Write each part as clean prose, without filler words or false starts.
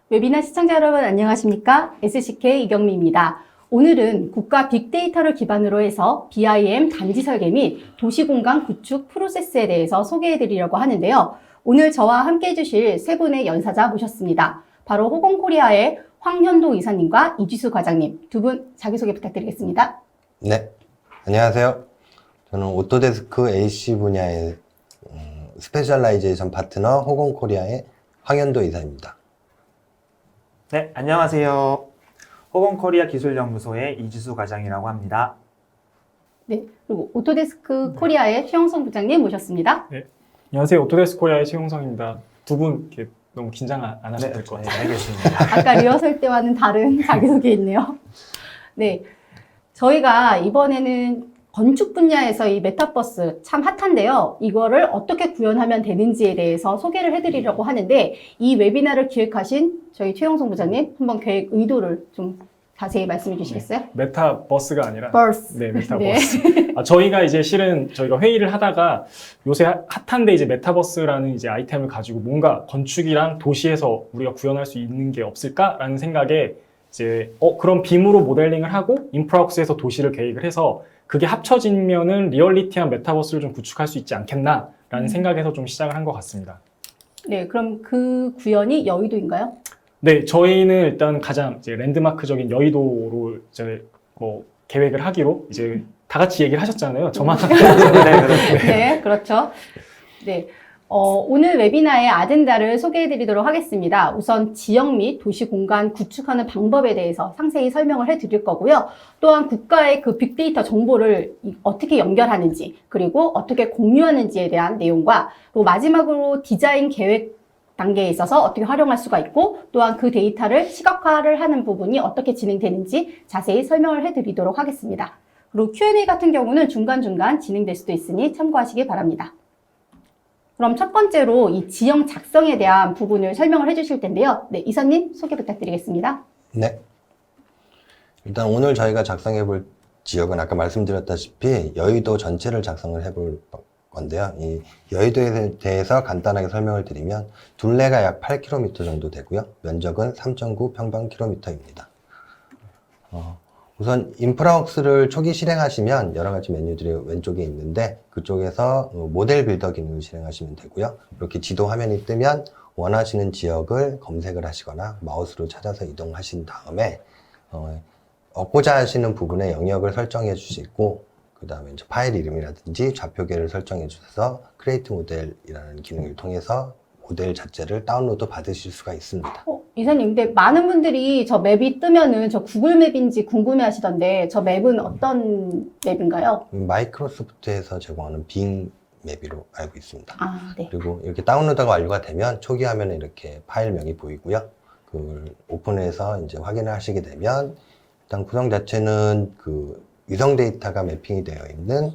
웨비나 시청자 여러분 안녕하십니까? SCK 이경미입니다. 오늘은 국가 빅데이터를 기반으로 해서 BIM 단지 설계 및 도시공간 구축 프로세스에 대해서 소개해 드리려고 하는데요. 오늘 저와 함께 해주실 세 분의 연사자 모셨습니다. 바로 호공코리아의 황현도 이사님과 이지수 과장님, 두 분 자기소개 부탁드리겠습니다. 네, 안녕하세요. 저는 오토데스크 AC 분야의 스페셜라이제이션 파트너 호공코리아의 황현도 이사입니다. 네, 안녕하세요. 호공코리아 기술연구소의 이지수 과장이라고 합니다. 네, 그리고 오토데스크 코리아의 최영성 부장님 모셨습니다. 네, 안녕하세요. 오토데스크 코리아의 최용성입니다. 두 분 이렇게 너무 긴장 안 하셔도 될 것 같아요. 알겠습니다. 아까 리허설 때와는 다른 자기소개였네요. 네, 저희가 이번에는 건축 분야에서 이 메타버스 참 핫한데요. 이거를 어떻게 구현하면 되는지에 대해서 소개를 해드리려고 하는데 이 웨비나를 기획하신 저희 최영성 부장님 한번 계획 의도를 좀 자세히 말씀해 주시겠어요? 메타버스가 아니라 버스. 네, 메타버스. 저희가 이제 실은 저희가 회의를 하다가 요새 핫한데 이제 메타버스라는 이제 아이템을 가지고 뭔가 건축이랑 도시에서 우리가 구현할 수 있는 게 없을까라는 생각에 이제 그럼 빔으로 모델링을 하고 인프라웍스에서 도시를 계획을 해서 그게 합쳐지면은 리얼리티한 메타버스를 좀 구축할 수 있지 않겠나라는 생각에서 좀 시작을 한 것 같습니다. 네, 그럼 그 구현이 여의도인가요? 네, 저희는 일단 가장 이제 랜드마크적인 여의도로 이제 뭐 계획을 하기로 이제 다 같이 얘기를 하셨잖아요. 저만. 네, 그렇죠. 네. 오늘 웨비나의 아젠다를 소개해 드리도록 하겠습니다. 우선 지역 및 도시 공간 구축하는 방법에 대해서 상세히 설명을 해 드릴 거고요. 또한 국가의 그 빅데이터 정보를 어떻게 연결하는지, 그리고 어떻게 공유하는지에 대한 내용과, 또 마지막으로 디자인 계획 단계에 있어서 어떻게 활용할 수가 있고, 또한 그 데이터를 시각화를 하는 부분이 어떻게 진행되는지 자세히 설명을 해 드리도록 하겠습니다. 그리고 Q&A 같은 경우는 중간중간 진행될 수도 있으니 참고하시기 바랍니다. 그럼 첫 번째로 이 지형 작성에 대한 부분을 설명을 해주실 텐데요. 네, 이사님 소개 부탁드리겠습니다. 네. 일단 오늘 저희가 작성해 볼 지역은 아까 말씀드렸다시피 여의도 전체를 작성을 해볼 건데요. 이 여의도에 대해서 간단하게 설명을 드리면 둘레가 약 8km 정도 되고요. 면적은 3.9 평방킬로미터입니다. 우선 인프라웍스를 초기 실행하시면 여러 가지 메뉴들이 왼쪽에 있는데 그쪽에서 모델 빌더 기능을 실행하시면 되고요. 이렇게 지도 화면이 뜨면 원하시는 지역을 검색을 하시거나 마우스로 찾아서 이동하신 다음에 얻고자 하시는 부분의 영역을 설정해 주시고 그 다음에 이제 파일 이름이라든지 좌표계를 설정해 주셔서 크리에이트 모델이라는 기능을 통해서 모델 자체를 다운로드 받으실 수가 있습니다. 이사님, 근데 많은 분들이 저 맵이 뜨면은 저 구글 맵인지 궁금해 하시던데 저 맵은 어떤 맵인가요? 마이크로소프트에서 제공하는 빙 맵으로 알고 있습니다. 아, 네. 그리고 이렇게 다운로드가 완료가 되면 초기 화면에 이렇게 파일명이 보이고요. 그걸 오픈해서 이제 확인을 하시게 되면 일단 구성 자체는 그 위성 데이터가 매핑이 되어 있는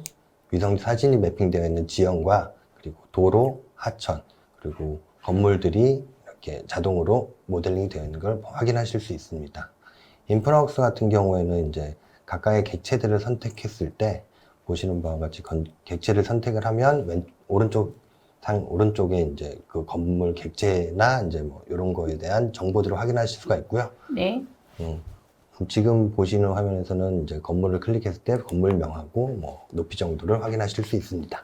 위성 사진이 매핑되어 있는 지형과 그리고 도로, 하천 그리고 건물들이 이렇게 자동으로 모델링이 되어 있는 걸 확인하실 수 있습니다. 인프라웍스 같은 경우에는 이제 각각의 객체들을 선택했을 때 보시는 바와 같이 객체를 선택을 하면 오른쪽에 이제 그 건물 객체나 이제 뭐 이런 거에 대한 정보들을 확인하실 수가 있고요. 네. 지금 보시는 화면에서는 이제 건물을 클릭했을 때 건물명하고 뭐 높이 정도를 확인하실 수 있습니다.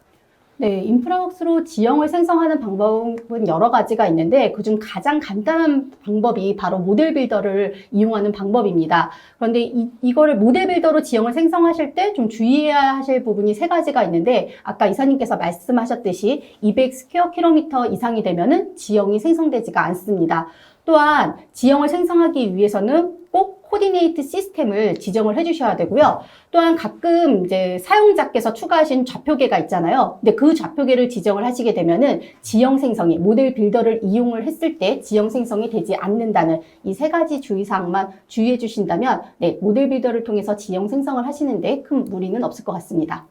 네, 인프라웍스로 지형을 생성하는 방법은 여러 가지가 있는데 그중 가장 간단한 방법이 바로 모델 빌더를 이용하는 방법입니다. 그런데 이거를 모델 빌더로 지형을 생성하실 때 좀 주의해야 하실 부분이 세 가지가 있는데 아까 이사님께서 말씀하셨듯이 200 스퀘어 킬로미터 이상이 되면은 지형이 생성되지가 않습니다. 또한 지형을 생성하기 위해서는 꼭 코디네이트 시스템을 지정을 해주셔야 되고요. 또한 가끔 이제 사용자께서 추가하신 좌표계가 있잖아요. 근데 그 좌표계를 지정을 하시게 되면은 지형 생성이 모델 빌더를 이용을 했을 때 지형 생성이 되지 않는다는 이 세 가지 주의사항만 주의해 주신다면 네, 모델 빌더를 통해서 지형 생성을 하시는데 큰 무리는 없을 것 같습니다.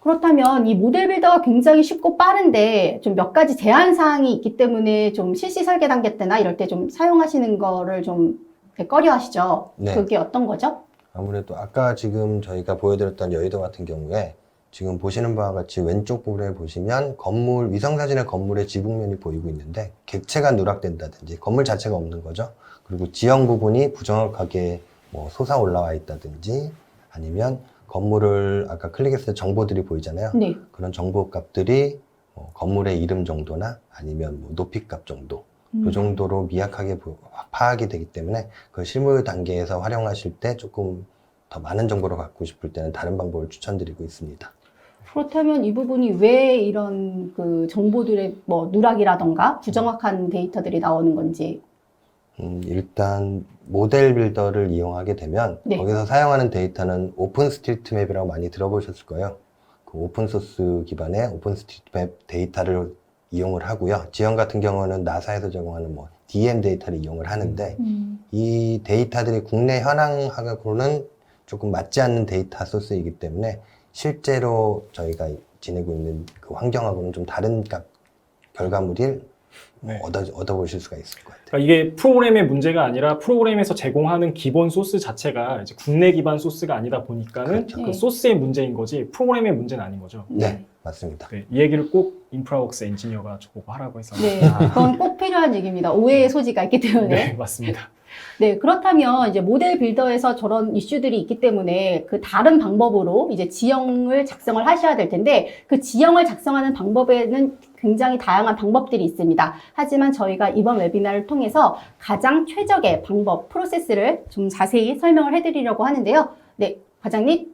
그렇다면 이 모델 빌더가 굉장히 쉽고 빠른데 좀 몇 가지 제한 사항이 있기 때문에 좀 실시 설계 단계 때나 이럴 때 좀 사용하시는 거를 좀 꺼려 하시죠. 네. 그게 어떤 거죠? 아무래도 아까 지금 저희가 보여드렸던 여의도 같은 경우에 지금 보시는 바와 같이 왼쪽 부분에 보시면 건물, 위성사진의 건물의 지붕면이 보이고 있는데 객체가 누락된다든지 건물 자체가 없는 거죠. 그리고 지형 부분이 부정확하게 뭐 솟아 올라와 있다든지 아니면 건물을 아까 클릭했을 때 정보들이 보이잖아요. 네. 그런 정보 값들이 건물의 이름 정도나 아니면 뭐 높이 값 정도 이 정도로 미약하게 파악이 되기 때문에 그 실무 단계에서 활용하실 때 조금 더 많은 정보를 갖고 싶을 때는 다른 방법을 추천드리고 있습니다. 그렇다면 이 부분이 왜 이런 그 정보들의 뭐 누락이라던가 부정확한 데이터들이 나오는 건지. 일단 모델 빌더를 이용하게 되면 네. 거기서 사용하는 데이터는 오픈스트리트맵이라고 많이 들어보셨을 거예요. 그 오픈소스 기반의 오픈스트리트맵 데이터를 이용을 하고요. 지형 같은 경우는 나사에서 제공하는 뭐 DM 데이터를 이용을 하는데 이 데이터들이 국내 현황하고는 조금 맞지 않는 데이터 소스이기 때문에 실제로 저희가 지내고 있는 그 환경하고는 좀 다른 결과물을 네. 얻어보실 수가 있을 것 같아요. 그러니까 이게 프로그램의 문제가 아니라 프로그램에서 제공하는 기본 소스 자체가 이제 국내 기반 소스가 아니다 보니까는 그렇죠. 그 소스의 문제인 거지 프로그램의 문제는 아닌 거죠. 네, 맞습니다. 네, 이 얘기를 꼭 인프라웍스 엔지니어가 저보고 하라고 해서. 네, 그건 꼭 필요한 얘기입니다. 오해의 소지가 있기 때문에. 네, 맞습니다. 네, 그렇다면 이제 모델 빌더에서 저런 이슈들이 있기 때문에 그 다른 방법으로 이제 지형을 작성을 하셔야 될 텐데 그 지형을 작성하는 방법에는 굉장히 다양한 방법들이 있습니다. 하지만 저희가 이번 웨비나를 통해서 가장 최적의 방법, 프로세스를 좀 자세히 설명을 해드리려고 하는데요. 네, 과장님,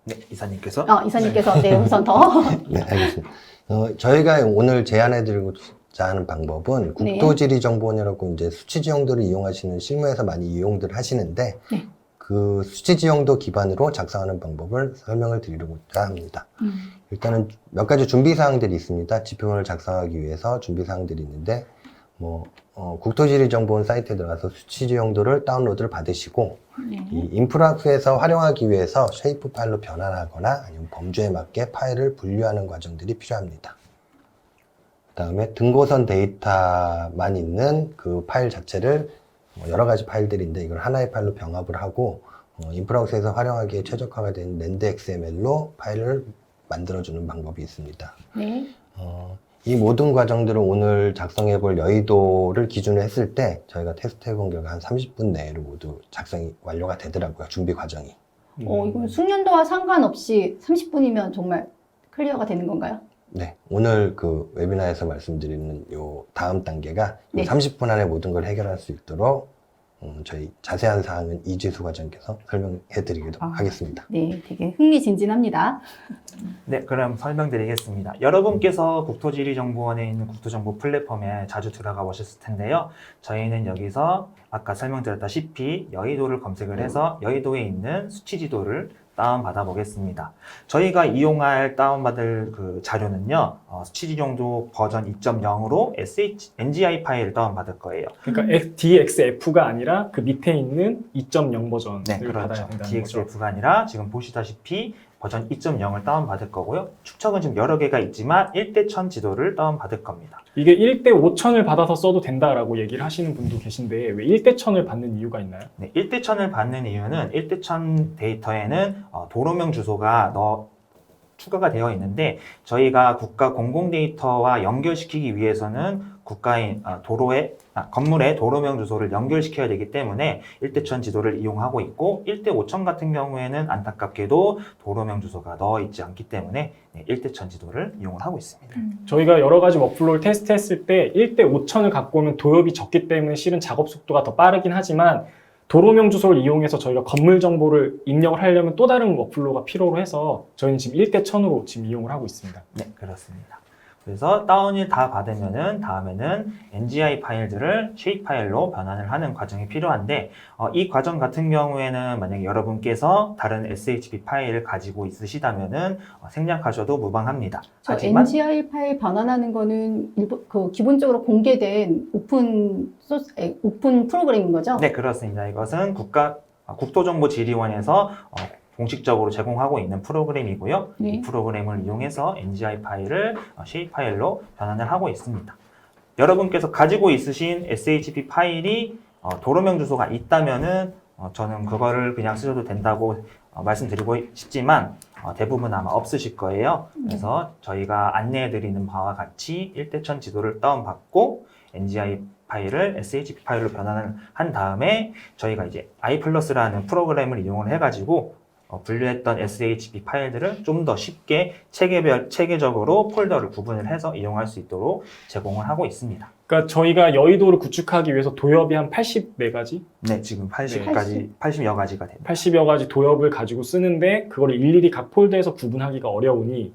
네, 이사님께서. 이사님께서 네, 우선 더. 네, 알겠습니다. 저희가 오늘 제안해드리고자 하는 방법은 네. 국토지리정보원이라고 이제 수치지형도를 이용하시는 실무에서 많이 이용들 하시는데 네. 그 수치지형도 기반으로 작성하는 방법을 설명을 드리려고자 합니다. 일단은 몇 가지 준비사항들이 있습니다. 지표면을 작성하기 위해서 준비사항들이 있는데 국토지리정보원 사이트에 들어가서 수치지형도를 다운로드를 받으시고 이 인프라학에서 활용하기 위해서 쉐이프 파일로 변환하거나 아니면 범주에 맞게 파일을 분류하는 과정들이 필요합니다. 그 다음에 등고선 데이터만 있는 그 파일 자체를 여러 가지 파일들인데 이걸 하나의 파일로 병합을 하고 인프라학에서 활용하기에 최적화가 된 랜드 XML로 파일을 만들어주는 방법이 있습니다. 네. 이 모든 과정들을 오늘 작성해 볼 여의도를 기준으로 했을 때 저희가 테스트해 본 결과 한 30분 내로 모두 작성이 완료가 되더라고요. 준비 과정이. 이건 숙련도와 상관없이 30분이면 정말 클리어가 되는 건가요? 네. 오늘 그 웨비나에서 말씀드리는 요 다음 단계가 네. 30분 안에 모든 걸 해결할 수 있도록 저희 자세한 사항은 이지수 과장께서 설명해 드리기도 하겠습니다. 네, 되게 흥미진진합니다. 네, 그럼 설명드리겠습니다. 여러분께서 국토지리정보원에 있는 국토정보 플랫폼에 자주 들어가 보셨을 텐데요. 저희는 여기서 아까 설명드렸다시피 여의도를 검색을 해서 여의도에 있는 수치지도를 다운받아 보겠습니다. 저희가 이용할 다운받을 그 자료는요, 수치지정도 버전 2.0으로 NGI 파일을 다운받을 거예요. 그러니까 DXF가 아니라 그 밑에 있는 2.0 버전을 네, 받아야 그렇죠. 된다는 거죠. DXF가 아니라 지금 보시다시피 버전 2.0을 다운받을 거고요. 축척은 지금 여러 개가 있지만 1대1000 지도를 다운받을 겁니다. 이게 1대5000을 받아서 써도 된다라고 얘기를 하시는 분도 계신데 왜 1대1000을 받는 이유가 있나요? 네, 1대1000을 받는 이유는 1대1000 데이터에는 도로명 주소가 추가가 되어 있는데 저희가 국가 공공 데이터와 연결시키기 위해서는 건물의 도로명 주소를 연결시켜야 되기 때문에 1대1000 지도를 이용하고 있고 1대5000 같은 경우에는 안타깝게도 도로명 주소가 넣어 있지 않기 때문에 1대1000 지도를 이용을 하고 있습니다. 저희가 여러 가지 워크플로우를 테스트했을 때 1대5000을 갖고 오면 도엽이 적기 때문에 실은 작업 속도가 더 빠르긴 하지만 도로명 주소를 이용해서 저희가 건물 정보를 입력을 하려면 또 다른 워크플로우가 필요로 해서 저희는 지금 1대1000으로 지금 이용을 하고 있습니다. 네, 그렇습니다. 그래서 다운을 다 받으면은 다음에는 NGI 파일들을 쉐이프 파일로 변환을 하는 과정이 필요한데 이 과정 같은 경우에는 만약에 여러분께서 다른 SHP 파일을 가지고 있으시다면은 생략하셔도 무방합니다. 저 하지만 NGI 파일 변환하는 거는 기본적으로 공개된 오픈 프로그램인 거죠? 네, 그렇습니다. 이것은 국토정보지리원에서 공식적으로 제공하고 있는 프로그램이고요. 네. 이 프로그램을 이용해서 NGI 파일을 쉐이프 파일로 변환을 하고 있습니다. 여러분께서 가지고 있으신 SHP 파일이 도로명 주소가 있다면은 저는 그거를 그냥 쓰셔도 된다고 말씀드리고 싶지만 대부분 아마 없으실 거예요. 그래서 저희가 안내해드리는 바와 같이 1대1000 지도를 다운받고 NGI 파일을 SHP 파일로 변환을 한 다음에 저희가 이제 iPlus라는 프로그램을 이용을 해가지고 분류했던 SHP 파일들을 좀 더 쉽게 체계적으로 폴더를 구분을 해서 이용할 수 있도록 제공을 하고 있습니다. 그러니까 저희가 여의도를 구축하기 위해서 도엽이 한 84가지? 네, 지금 80여 가지가 됩니다. 80여 가지 도엽을 가지고 쓰는데 그걸 일일이 각 폴더에서 구분하기가 어려우니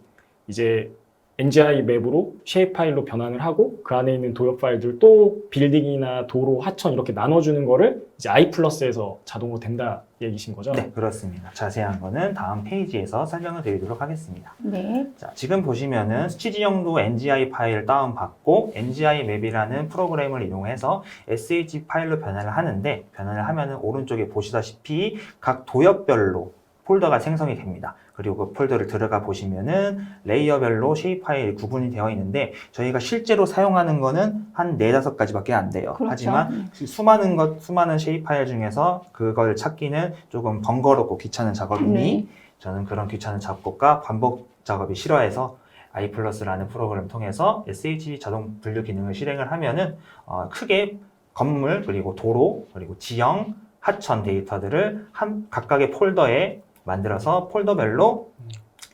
이제 NGI 맵으로 쉐입 파일로 변환을 하고 그 안에 있는 도엽 파일들 또 빌딩이나 도로, 하천 이렇게 나눠주는 거를 이제 iPlus에서 자동으로 된다 얘기신 거죠? 네, 그렇습니다. 자세한 거는 다음 페이지에서 설명을 드리도록 하겠습니다. 네. 자, 지금 보시면은 수치지형도 NGI 파일 다운받고 NGI 맵이라는 프로그램을 이용해서 SH 파일로 변환을 하는데 변환을 하면은 오른쪽에 보시다시피 각 도엽별로 폴더가 생성이 됩니다. 그리고 그 폴더를 들어가 보시면은 레이어별로 쉐입 파일이 구분이 되어 있는데 저희가 실제로 사용하는 거는 한 4-5가지밖에 안 돼요. 그렇죠. 하지만 수많은 쉐입 파일 중에서 그걸 찾기는 조금 번거롭고 귀찮은 작업이니 네. 저는 그런 귀찮은 작업과 반복 작업이 싫어해서 iPlus라는 프로그램을 통해서 SH 자동 분류 기능을 실행을 하면은 크게 건물 그리고 도로 그리고 지형 하천 데이터들을 각각의 폴더에 만들어서 폴더별로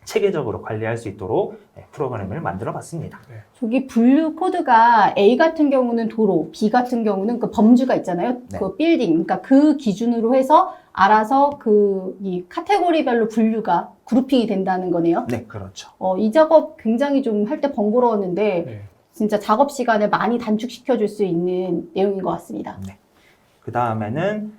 체계적으로 관리할 수 있도록 프로그램을 만들어 봤습니다. 저기 분류 코드가 A 같은 경우는 도로, B 같은 경우는 그 범주가 있잖아요. 네. 그 빌딩. 그러니까 그 기준으로 해서 알아서 이 카테고리별로 분류가 그룹핑이 된다는 거네요. 네, 그렇죠. 이 작업 굉장히 좀 할 때 번거로웠는데 네. 진짜 작업 시간을 많이 단축시켜 줄 수 있는 내용인 것 같습니다. 그 다음에는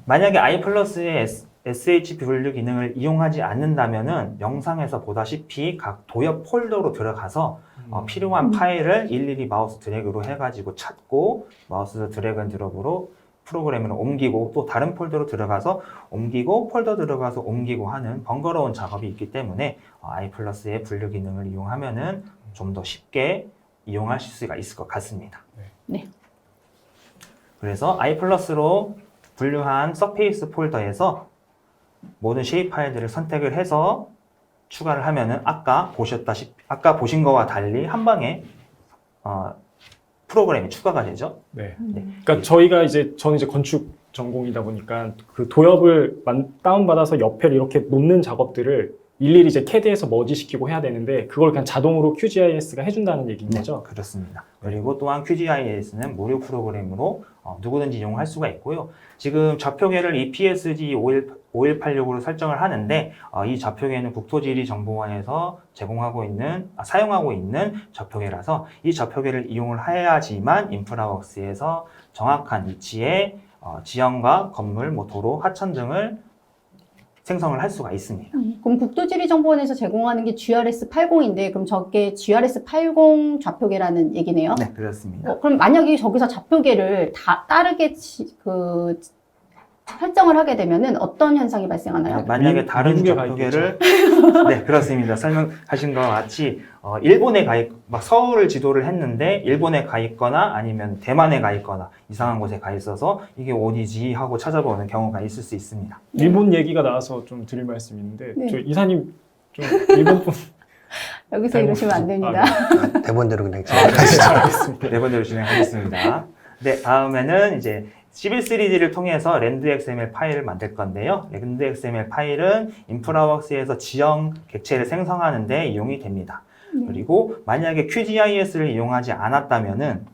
만약에 iPlus의 SHP 분류 기능을 이용하지 않는다면은 영상에서 보다시피 각 도엽 폴더로 들어가서 필요한 파일을 일일이 마우스 드래그로 해가지고 찾고 마우스 드래그 앤 드롭으로 프로그램을 옮기고 또 다른 폴더로 들어가서 옮기고 폴더 들어가서 옮기고 하는 번거로운 작업이 있기 때문에 iPlus의 분류 기능을 이용하면은 좀 더 쉽게 이용하실 수가 있을 것 같습니다. 네. 그래서 iPlus로 분류한 서페이스 폴더에서 모든 쉐입 파일들을 선택을 해서 추가를 하면은 아까 보신 거와 달리 한 방에 프로그램이 추가가 되죠. 네. 네. 그러니까 저는 이제 건축 전공이다 보니까 그 도엽을 다운받아서 옆에 이렇게 놓는 작업들을 일일이 이제 CAD에서 머지시키고 해야 되는데 그걸 그냥 자동으로 QGIS가 해준다는 얘기인 네, 거죠? 그렇습니다. 그리고 또한 QGIS는 무료 프로그램으로 누구든지 이용할 수가 있고요. 지금 좌표계를 EPSG 5186으로 설정을 하는데 이 좌표계는 국토지리정보원에서 사용하고 있는 좌표계라서 이 좌표계를 이용을 해야지만 인프라웍스에서 정확한 위치에 지형과 건물, 도로, 하천 등을 생성을 할 수가 있습니다. 그럼 국토지리정보원에서 제공하는 게 GRS80인데 그럼 저게 GRS80 좌표계라는 얘기네요? 네, 그렇습니다. 그럼 만약에 저기서 좌표계를 다르게 설정을 하게 되면은 어떤 현상이 발생하나요? 네, 만약에 다른 미국에 좌표계를 네, 그렇습니다. 설명하신 것과 같이 일본에 서울을 지도를 했는데 일본에 가 있거나 아니면 대만에 가 있거나 이상한 곳에 가 있어서 이게 어디지 하고 찾아보는 경우가 있을 수 있습니다. 일본 얘기가 나와서 좀 드릴 말씀이 있는데 네. 저 이사님 좀 일본 분 여기서 이러시면 안 됩니다. 대본대로 그냥 진행하시죠. 알겠습니다. 네 번째로 진행하겠습니다. 네, 다음에는 이제 Civil 3D를 통해서 랜드 XML 파일을 만들 건데요. 랜드 XML 파일은 인프라웍스에서 지형 객체를 생성하는 데 이용이 됩니다. 그리고 만약에 QGIS를 이용하지 않았다면은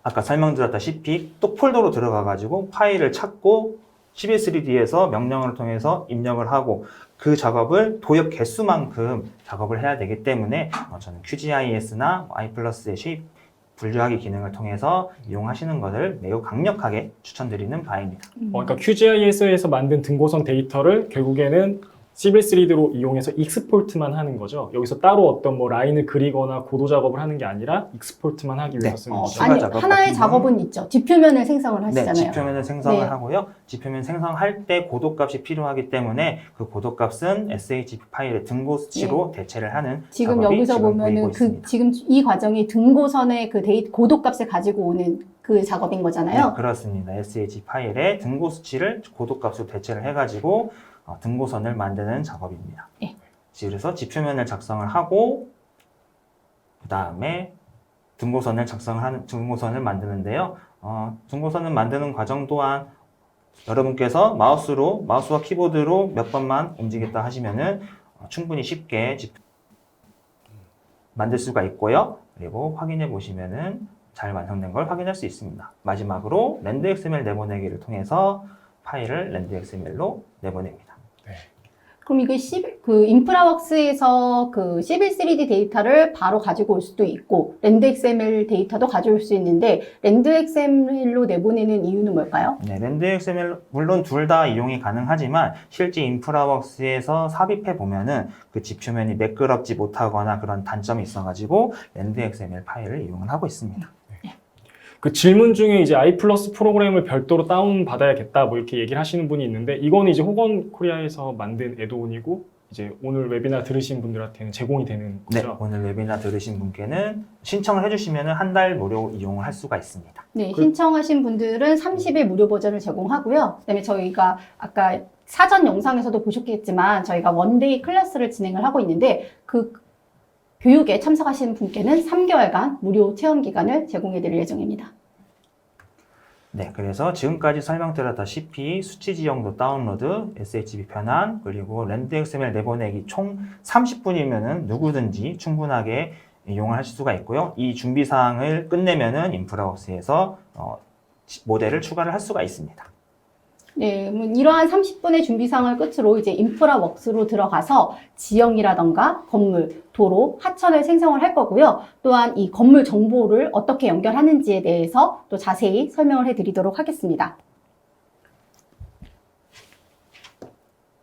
아까 설명드렸다시피 또 폴더로 들어가가지고 파일을 찾고 Civil 3D에서 명령을 통해서 입력을 하고 그 작업을 도엽 개수만큼 작업을 해야 되기 때문에 저는 QGIS나 iPlus의 쉐입 분류하기 기능을 통해서 이용하시는 것을 매우 강력하게 추천드리는 바입니다. 그러니까 QGIS에서 만든 등고선 데이터를 결국에는 Civil 3D로 이용해서 익스포트만 하는 거죠. 여기서 따로 어떤 라인을 그리거나 고도 작업을 하는 게 아니라 익스포트만 하기 위해서 쓰는 거죠. 추가 아니, 작업 하나의 같은 작업은 있죠. 뒷표면을 생성을 하시잖아요. 네, 지표면을 생성을 네. 하고요. 지표면 생성할 때 고도값이 필요하기 때문에 그 고도값은 SHP 파일의 등고 수치로 대체를 하는 지금 작업이 여기서 지금 보면은 보이고 있습니다. 지금 이 과정이 등고선의 고도값을 가지고 오는 그 작업인 거잖아요. 네, 그렇습니다. SH 파일에 등고 수치를 고도값으로 대체를 해가지고 등고선을 만드는 작업입니다. 네. 그래서 지표면을 작성을 하고 그 다음에 등고선을 만드는데요. 등고선을 만드는 과정 또한 여러분께서 마우스와 키보드로 몇 번만 움직였다 하시면은 충분히 쉽게 만들 수가 있고요. 그리고 확인해 보시면은 잘 완성된 걸 확인할 수 있습니다. 마지막으로 랜드 XML 내보내기를 통해서 파일을 랜드 XML로 내보냅니다. 그럼 이게 그 인프라웍스에서 그 C11 3D 데이터를 바로 가지고 올 수도 있고 랜드 XML 데이터도 가져올 수 있는데 랜드 XML로 내보내는 이유는 뭘까요? 네, 랜드 XML 물론 둘 다 이용이 가능하지만 실제 인프라웍스에서 삽입해 보면은 그 지표면이 매끄럽지 못하거나 그런 단점이 있어가지고 랜드 XML 파일을 이용을 하고 있습니다. 그 질문 중에 이제 i+ 프로그램을 별도로 다운 받아야겠다 뭐 이렇게 얘기를 하시는 분이 있는데 이거는 이제 호건 코리아에서 만든 애드온이고 이제 오늘 웨비나 들으신 분들한테는 제공이 되는 네, 거죠. 오늘 웨비나 들으신 분께는 신청을 해주시면 한 달 무료 이용을 할 수가 있습니다. 네, 신청하신 분들은 30일 무료 버전을 제공하고요. 그다음에 저희가 아까 사전 영상에서도 보셨겠지만 저희가 원데이 클래스를 진행을 하고 있는데 그 교육에 참석하시는 분께는 3개월간 무료 체험 기간을 제공해 드릴 예정입니다. 네, 그래서 지금까지 설명드렸다시피 수치 지형도 다운로드, SHB 변환, 그리고 랜드 XML 내보내기 총 30분이면은 누구든지 충분하게 이용을 하실 수가 있고요. 이 준비 사항을 끝내면은 인프라웍스에서 모델을 추가를 할 수가 있습니다. 네, 이러한 30분의 준비사항을 끝으로 이제 인프라웍스로 들어가서 지형이라던가 건물, 도로, 하천을 생성을 할 거고요. 또한 이 건물 정보를 어떻게 연결하는지에 대해서 또 자세히 설명을 해드리도록 하겠습니다.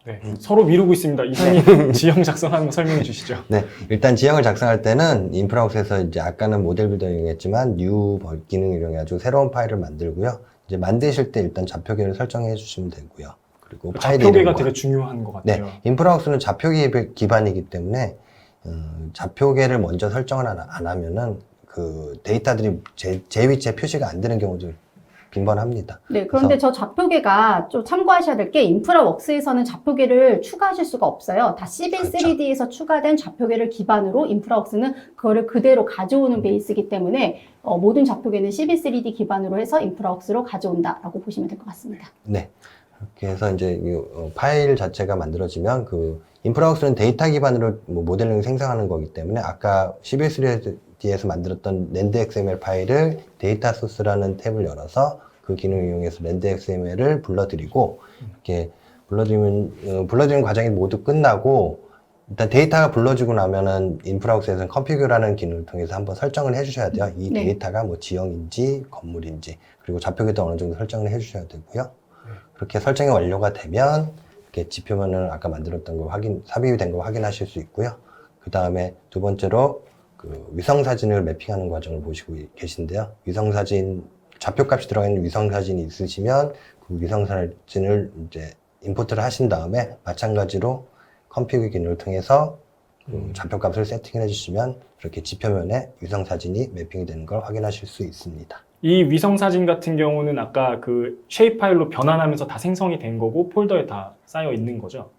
네, 서로 미루고 있습니다. 이사님 지형 작성하는 거 설명해 주시죠. 네, 일단 지형을 작성할 때는 인프라웍스에서 이제 아까는 모델 빌더 이용했지만 뉴 기능을 이용해가지고 새로운 파일을 만들고요. 이제 만드실 때 일단 좌표계를 설정해 주시면 되고요. 그리고 파일 좌표계가 이름과 되게 중요한 것 네, 같아요. 인프라웍스는 좌표계 기반이기 때문에 좌표계를 먼저 설정을 안 하면은 그 데이터들이 제 위치에 표시가 안 되는 경우도 빈번합니다. 네, 그런데 저 좌표계가 좀 참고하셔야 될 게 인프라웍스에서는 좌표계를 추가하실 수가 없어요. 다 C11 그렇죠. 3D에서 추가된 좌표계를 기반으로 인프라웍스는 그거를 그대로 가져오는 베이스이기 때문에 모든 좌표계는 C11 3D 기반으로 해서 인프라웍스로 가져온다라고 보시면 될 것 같습니다. 네. 그렇게 해서 이제 이 파일 자체가 만들어지면 그 인프라웍스는 데이터 기반으로 뭐 모델링 생성하는 거기 때문에 아까 C11 3D에서 만들었던 랜드 XML 파일을 데이터 소스라는 탭을 열어서 그 기능을 이용해서 랜드 XML을 불러들이고 이렇게 불러들이는 과정이 모두 끝나고 일단 데이터가 불러지고 나면은 인프라웍스에서는 컴피규라는 기능을 통해서 한번 설정을 해주셔야 돼요. 이 네. 데이터가 뭐 지형인지 건물인지 그리고 좌표계도 어느 정도 설정을 해주셔야 되고요. 그렇게 설정이 완료가 되면 이렇게 지표면을 아까 만들었던 거 삽입이 된 거 확인하실 수 있고요. 그 다음에 두 번째로 그 위성사진을 매핑하는 과정을 보시고 계신데요. 위성사진, 좌표값이 들어가 있는 위성사진이 있으시면 그 위성사진을 이제 임포트를 하신 다음에 마찬가지로 컴피그 기능을 통해서 좌표값을 세팅을 해주시면 이렇게 지표면에 위성사진이 매핑이 되는 걸 확인하실 수 있습니다. 이 위성 사진 같은 경우는 아까 그 쉐입 파일로 변환하면서 다 생성이 된 거고 폴더에 다 쌓여 있는 거죠.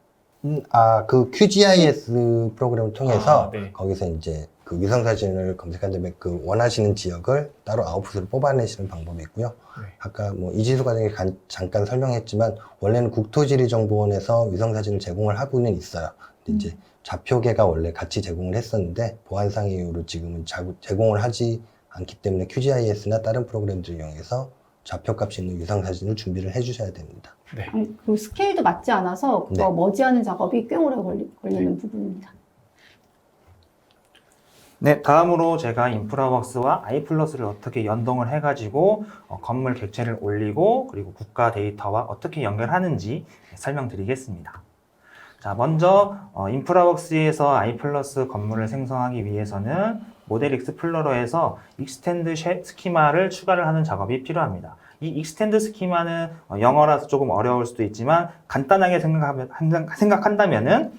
그 QGIS 프로그램을 통해서 네. 거기서 이제 그 위성사진을 검색한 다음에 그 원하시는 지역을 따로 아웃풋으로 뽑아내시는 방법이 있고요. 네. 아까 뭐 이지수 과정에 잠깐 설명했지만 원래는 국토지리정보원에서 위성사진을 제공을 하고는 있어요. 근데 이제 좌표계가 원래 같이 제공을 했었는데 보안상 이유로 지금은 제공을 하지 않기 때문에 QGIS나 다른 프로그램들을 이용해서 좌표값이 있는 위성사진을 준비를 해주셔야 됩니다. 네. 그 스케일도 맞지 않아서 그거 네. 머지하는 작업이 꽤 오래 걸리는 부분입니다. 네, 다음으로 제가 인프라웍스와 i+를 어떻게 연동을 해가지고 건물 객체를 올리고 그리고 국가 데이터와 어떻게 연결하는지 설명드리겠습니다. 자, 먼저 인프라웍스에서 i+ 건물을 생성하기 위해서는 모델 익스플로러에서 익스텐드 스키마를 추가를 하는 작업이 필요합니다. 이 익스텐드 스키마는 영어라서 조금 어려울 수도 있지만 간단하게 생각한다면은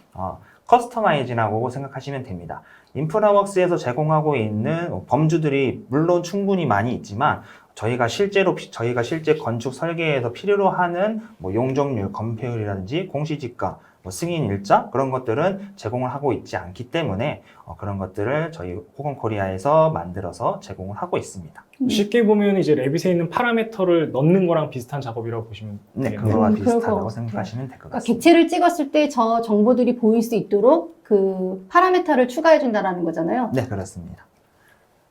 커스터마이징이라고 생각하시면 됩니다. 인프라웍스에서 제공하고 있는 범주들이 물론 충분히 많이 있지만 저희가 실제 건축 설계에서 필요로 하는 뭐 용적률, 건폐율이라든지 공시지가, 뭐 승인 일자 그런 것들은 제공을 하고 있지 않기 때문에 그런 것들을 저희 호건코리아에서 만들어서 제공을 하고 있습니다. 쉽게 보면 이제 레빗에 있는 파라미터를 넣는 거랑 비슷한 작업이라고 보시면 네, 되겠네요. 그거와 그럴 것 비슷하다고 같아요. 생각하시면 될 것 그러니까 같습니다. 객체를 찍었을 때 저 정보들이 보일 수 있도록 그 파라미터를 추가해 준다라는 거잖아요. 네, 그렇습니다.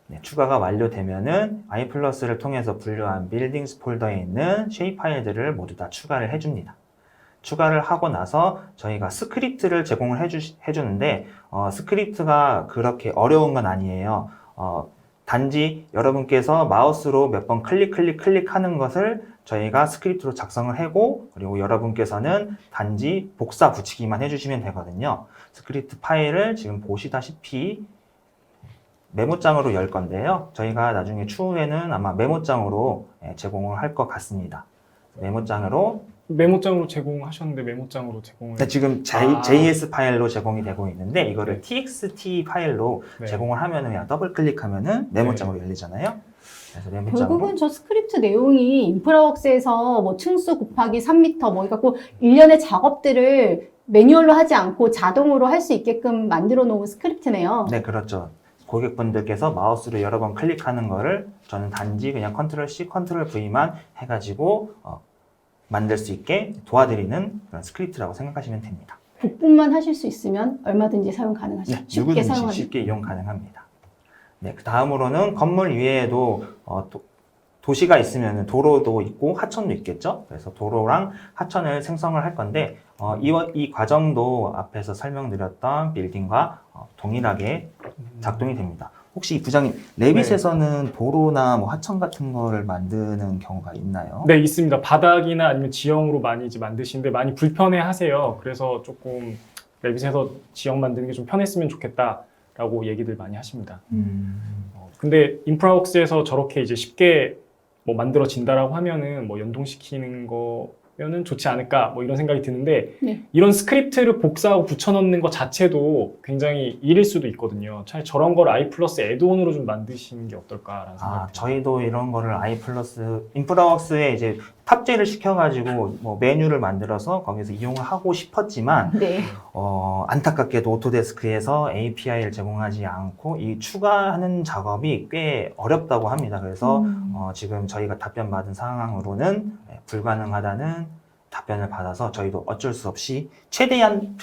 네, 추가가 완료되면은 i플러스를 통해서 분류한 빌딩스 폴더에 있는 쉐입 파일들을 모두 다 추가를 해줍니다. 추가를 하고 나서 저희가 스크립트를 제공을 해주는데 스크립트가 그렇게 어려운 건 아니에요. 단지 여러분께서 마우스로 몇 번 클릭하는 것을 저희가 스크립트로 작성을 하고 그리고 여러분께서는 단지 복사 붙이기만 해주시면 되거든요. 스크립트 파일을 지금 보시다시피 메모장으로 열 건데요. 저희가 나중에 추후에는 아마 메모장으로 제공을 할 것 같습니다. 메모장으로 제공하셨는데 메모장으로 제공을 네, 지금 JS 파일로 제공이 되고 있는데 이거를 TXT 파일로 네. 제공을 하면은 그냥 더블 클릭하면은 메모장으로 열리잖아요. 그래서 메모장으로 결국은 저 스크립트 내용이 인프라웍스에서 뭐 층수 곱하기 3m 뭐 이갖고 일련의 작업들을 매뉴얼로 하지 않고 자동으로 할 수 있게끔 만들어 놓은 스크립트네요. 네, 그렇죠. 고객분들께서 마우스로 여러 번 클릭하는 거를 저는 단지 그냥 컨트롤 C, 컨트롤 V만 해가지고 만들 수 있게 도와드리는 그런 스크립트라고 생각하시면 됩니다. 복분만 하실 수 있으면 얼마든지 사용 가능하시죠. 네, 쉽게 누구든지 사용하는. 쉽게 이용 가능합니다. 네, 그 다음으로는 건물 위에도 도시가 있으면 도로도 있고 하천도 있겠죠. 그래서 도로랑 하천을 생성을 할 건데 이 과정도 앞에서 설명드렸던 빌딩과 동일하게 작동이 됩니다. 혹시 이 부장님 레빗에서는 도로나 뭐 하천 같은 거를 만드는 경우가 있나요? 네, 있습니다. 바닥이나 아니면 지형으로 많이 이제 만드시는데 많이 불편해 하세요. 그래서 조금 레빗에서 지형 만드는 게 좀 편했으면 좋겠다라고 얘기들 많이 하십니다. 근데 인프라웍스에서 저렇게 이제 쉽게 뭐 만들어진다라고 하면은 뭐 연동시키는 거면은 좋지 않을까 뭐 이런 생각이 드는데 네. 이런 스크립트를 복사하고 붙여넣는 것 자체도 굉장히 일일 수도 있거든요. 차라리 저런 걸 i 플러스 애드온으로 좀 만드시는 게 어떨까라는 생각이 듭니다. 저희도 이런 거를 인프라웍스에 이제 탑재를 시켜가지고 뭐 메뉴를 만들어서 거기서 이용을 하고 싶었지만 네. 안타깝게도 오토데스크에서 API를 제공하지 않고 이 추가하는 작업이 꽤 어렵다고 합니다. 그래서 지금 저희가 답변 받은 상황으로는 불가능하다는 답변을 받아서 저희도 어쩔 수 없이 최대한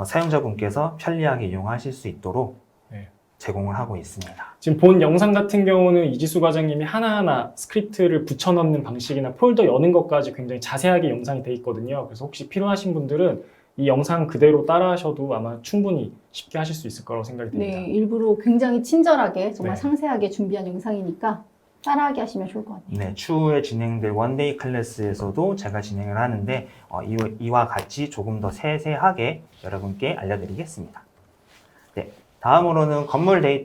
사용자분께서 편리하게 이용하실 수 있도록 네. 제공을 하고 있습니다. 지금 본 영상 같은 경우는 이지수 과장님이 하나하나 스크립트를 붙여넣는 방식이나 폴더 여는 것까지 굉장히 자세하게 영상이 돼 있거든요. 그래서 혹시 필요하신 분들은 이 영상 그대로 따라 하셔도 아마 충분히 쉽게 하실 수 있을 거라고 생각이 듭니다. 네, 일부러 굉장히 친절하게 정말 네. 상세하게 준비한 영상이니까 따라하게 하시면 좋을 것 같아요. 네, 추후에 진행될 원데이 클래스에서도 제가 진행을 하는데 이와 같이 조금 더 세세하게 여러분께 알려드리겠습니다. 네, 다음으로는 건물의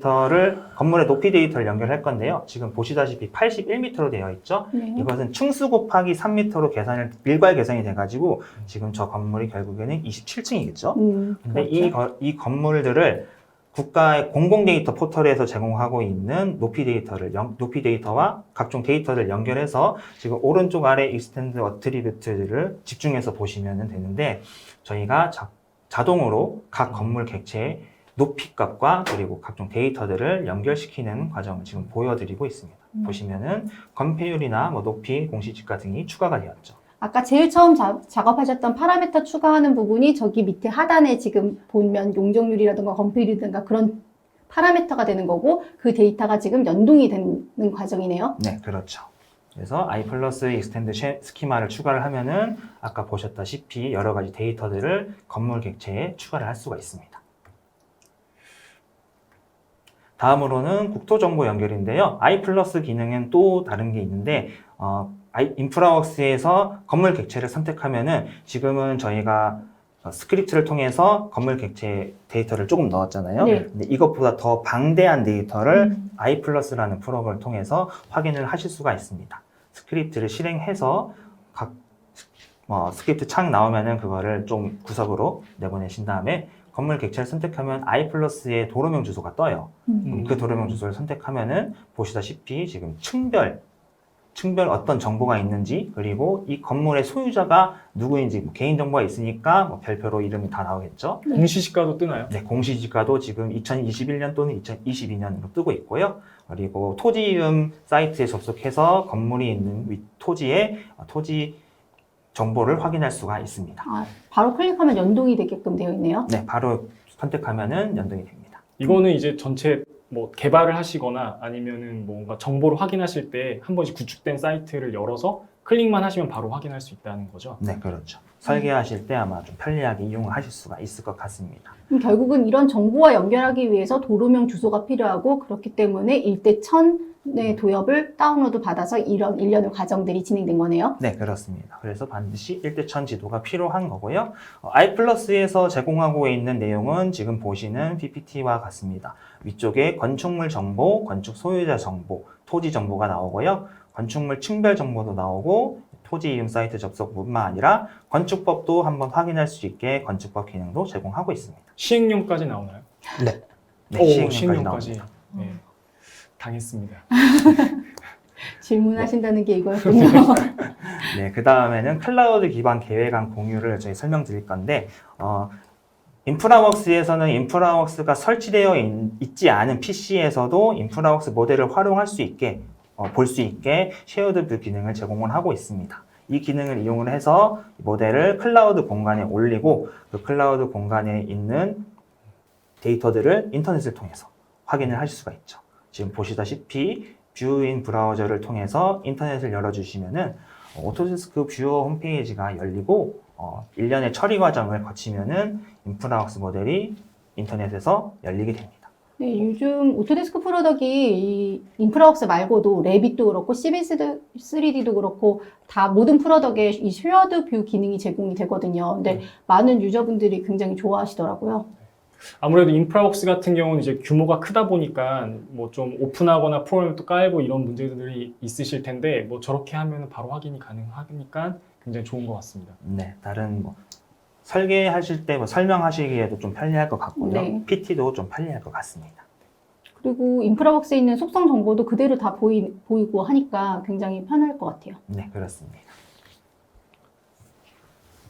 높이 데이터를 연결할 건데요. 지금 보시다시피 81m로 되어 있죠. 네. 이것은 층수 곱하기 3m로 밀괄 계산이 돼가지고 지금 저 건물이 결국에는 27층이겠죠. 근데 그렇죠. 이 건물들을 국가의 공공 데이터 포털에서 제공하고 있는 높이 데이터와 각종 데이터를 연결해서 지금 오른쪽 아래 익스텐드 어트리뷰트를 집중해서 보시면 되는데 저희가 자동으로 각 건물 객체의 높이 값과 그리고 각종 데이터들을 연결시키는 과정을 지금 보여드리고 있습니다. 보시면은 건폐율이나 뭐 높이, 공시지가 등이 추가가 되었죠. 아까 제일 처음 작업하셨던 파라미터 추가하는 부분이 저기 밑에 하단에 지금 보면 용적률이라든가 건폐율이라든가 그런 파라미터가 되는 거고 그 데이터가 지금 연동이 되는 과정이네요. 네, 그렇죠. 그래서 i 플러스 익스텐드 스키마를 추가를 하면은 아까 보셨다시피 여러 가지 데이터들을 건물 객체에 추가를 할 수가 있습니다. 다음으로는 국토정보 연결인데요. i 플러스 기능은 또 다른 게 있는데 인프라웍스에서 건물 객체를 선택하면은 지금은 저희가 스크립트를 통해서 건물 객체 데이터를 조금 넣었잖아요. 네. 근데 이것보다 더 방대한 데이터를 i 플러스라는 프로그램을 통해서 확인을 하실 수가 있습니다. 스크립트를 실행해서 각 스크립트 창 나오면은 그거를 좀 구석으로 내보내신 다음에 건물 객체를 선택하면 I+의 도로명 주소가 떠요. 그럼 그 도로명 주소를 선택하면은 보시다시피 지금 층별 어떤 정보가 있는지, 그리고 이 건물의 소유자가 누구인지, 개인 정보가 있으니까 별표로 이름이 다 나오겠죠. 공시지가도 뜨나요? 네, 공시지가도 지금 2021년 또는 2022년으로 뜨고 있고요. 그리고 토지 이름 사이트에 접속해서 건물이 있는 토지의 토지 정보를 확인할 수가 있습니다. 바로 클릭하면 연동이 되게끔 되어 있네요. 네, 바로 선택하면은 연동이 됩니다. 이거는 이제 전체 뭐 개발을 하시거나 아니면은 뭔가 정보를 확인하실 때 한 번씩 구축된 사이트를 열어서 클릭만 하시면 바로 확인할 수 있다는 거죠. 네, 그렇죠. 설계하실 때 아마 좀 편리하게 이용을 하실 수가 있을 것 같습니다. 그럼 결국은 이런 정보와 연결하기 위해서 도로명 주소가 필요하고 그렇기 때문에 일대 1000의 도엽을 다운로드 받아서 이런 일련의 과정들이 진행된 거네요. 네, 그렇습니다. 그래서 반드시 1대1000 지도가 필요한 거고요. I+에서 제공하고 있는 내용은 지금 보시는 PPT와 같습니다. 위쪽에 건축물 정보, 건축 소유자 정보, 토지 정보가 나오고요. 건축물 층별 정보도 나오고 토지 이용 사이트 접속뿐만 아니라 건축법도 한번 확인할 수 있게 건축법 기능도 제공하고 있습니다. 시행령까지 나오나요? 네. 네, 오, 시행령까지 나옵니다. 네. 당했습니다. 질문하신다는 게 이거였군요. 네, 그 다음에는 클라우드 기반 계획안 공유를 저희 설명드릴 건데, 인프라웍스에서는 인프라웍스가 설치되어 있지 않은 PC에서도 인프라웍스 모델을 활용할 수 있게, 볼 수 있게 쉐어드 뷰 기능을 제공을 하고 있습니다. 이 기능을 이용을 해서 모델을 클라우드 공간에 올리고 그 클라우드 공간에 있는 데이터들을 인터넷을 통해서 확인을 하실 수가 있죠. 지금 보시다시피 뷰인 브라우저를 통해서 인터넷을 열어주시면은 오토데스크 뷰어 홈페이지가 열리고 일련의 처리 과정을 거치면은 인프라웍스 모델이 인터넷에서 열리게 됩니다. 네, 요즘 오토데스크 프로덕이 이 인프라웍스 말고도 레빗도 그렇고 CB3D도 그렇고 다 모든 프로덕에 이 쉐어드 뷰 기능이 제공이 되거든요. 근데 많은 유저분들이 굉장히 좋아하시더라고요. 아무래도 인프라웍스 같은 경우는 이제 규모가 크다 보니까 뭐 좀 오픈하거나 프로그램도 깔고 이런 문제들이 있으실 텐데 뭐 저렇게 하면 바로 확인이 가능하니까 굉장히 좋은 것 같습니다. 네, 다른 설계하실 때 설명하시기에도 좀 편리할 것 같고요. 네. PT도 좀 편리할 것 같습니다. 그리고 인프라웍스에 있는 속성 정보도 그대로 다 보이고 하니까 굉장히 편할 것 같아요. 네, 그렇습니다.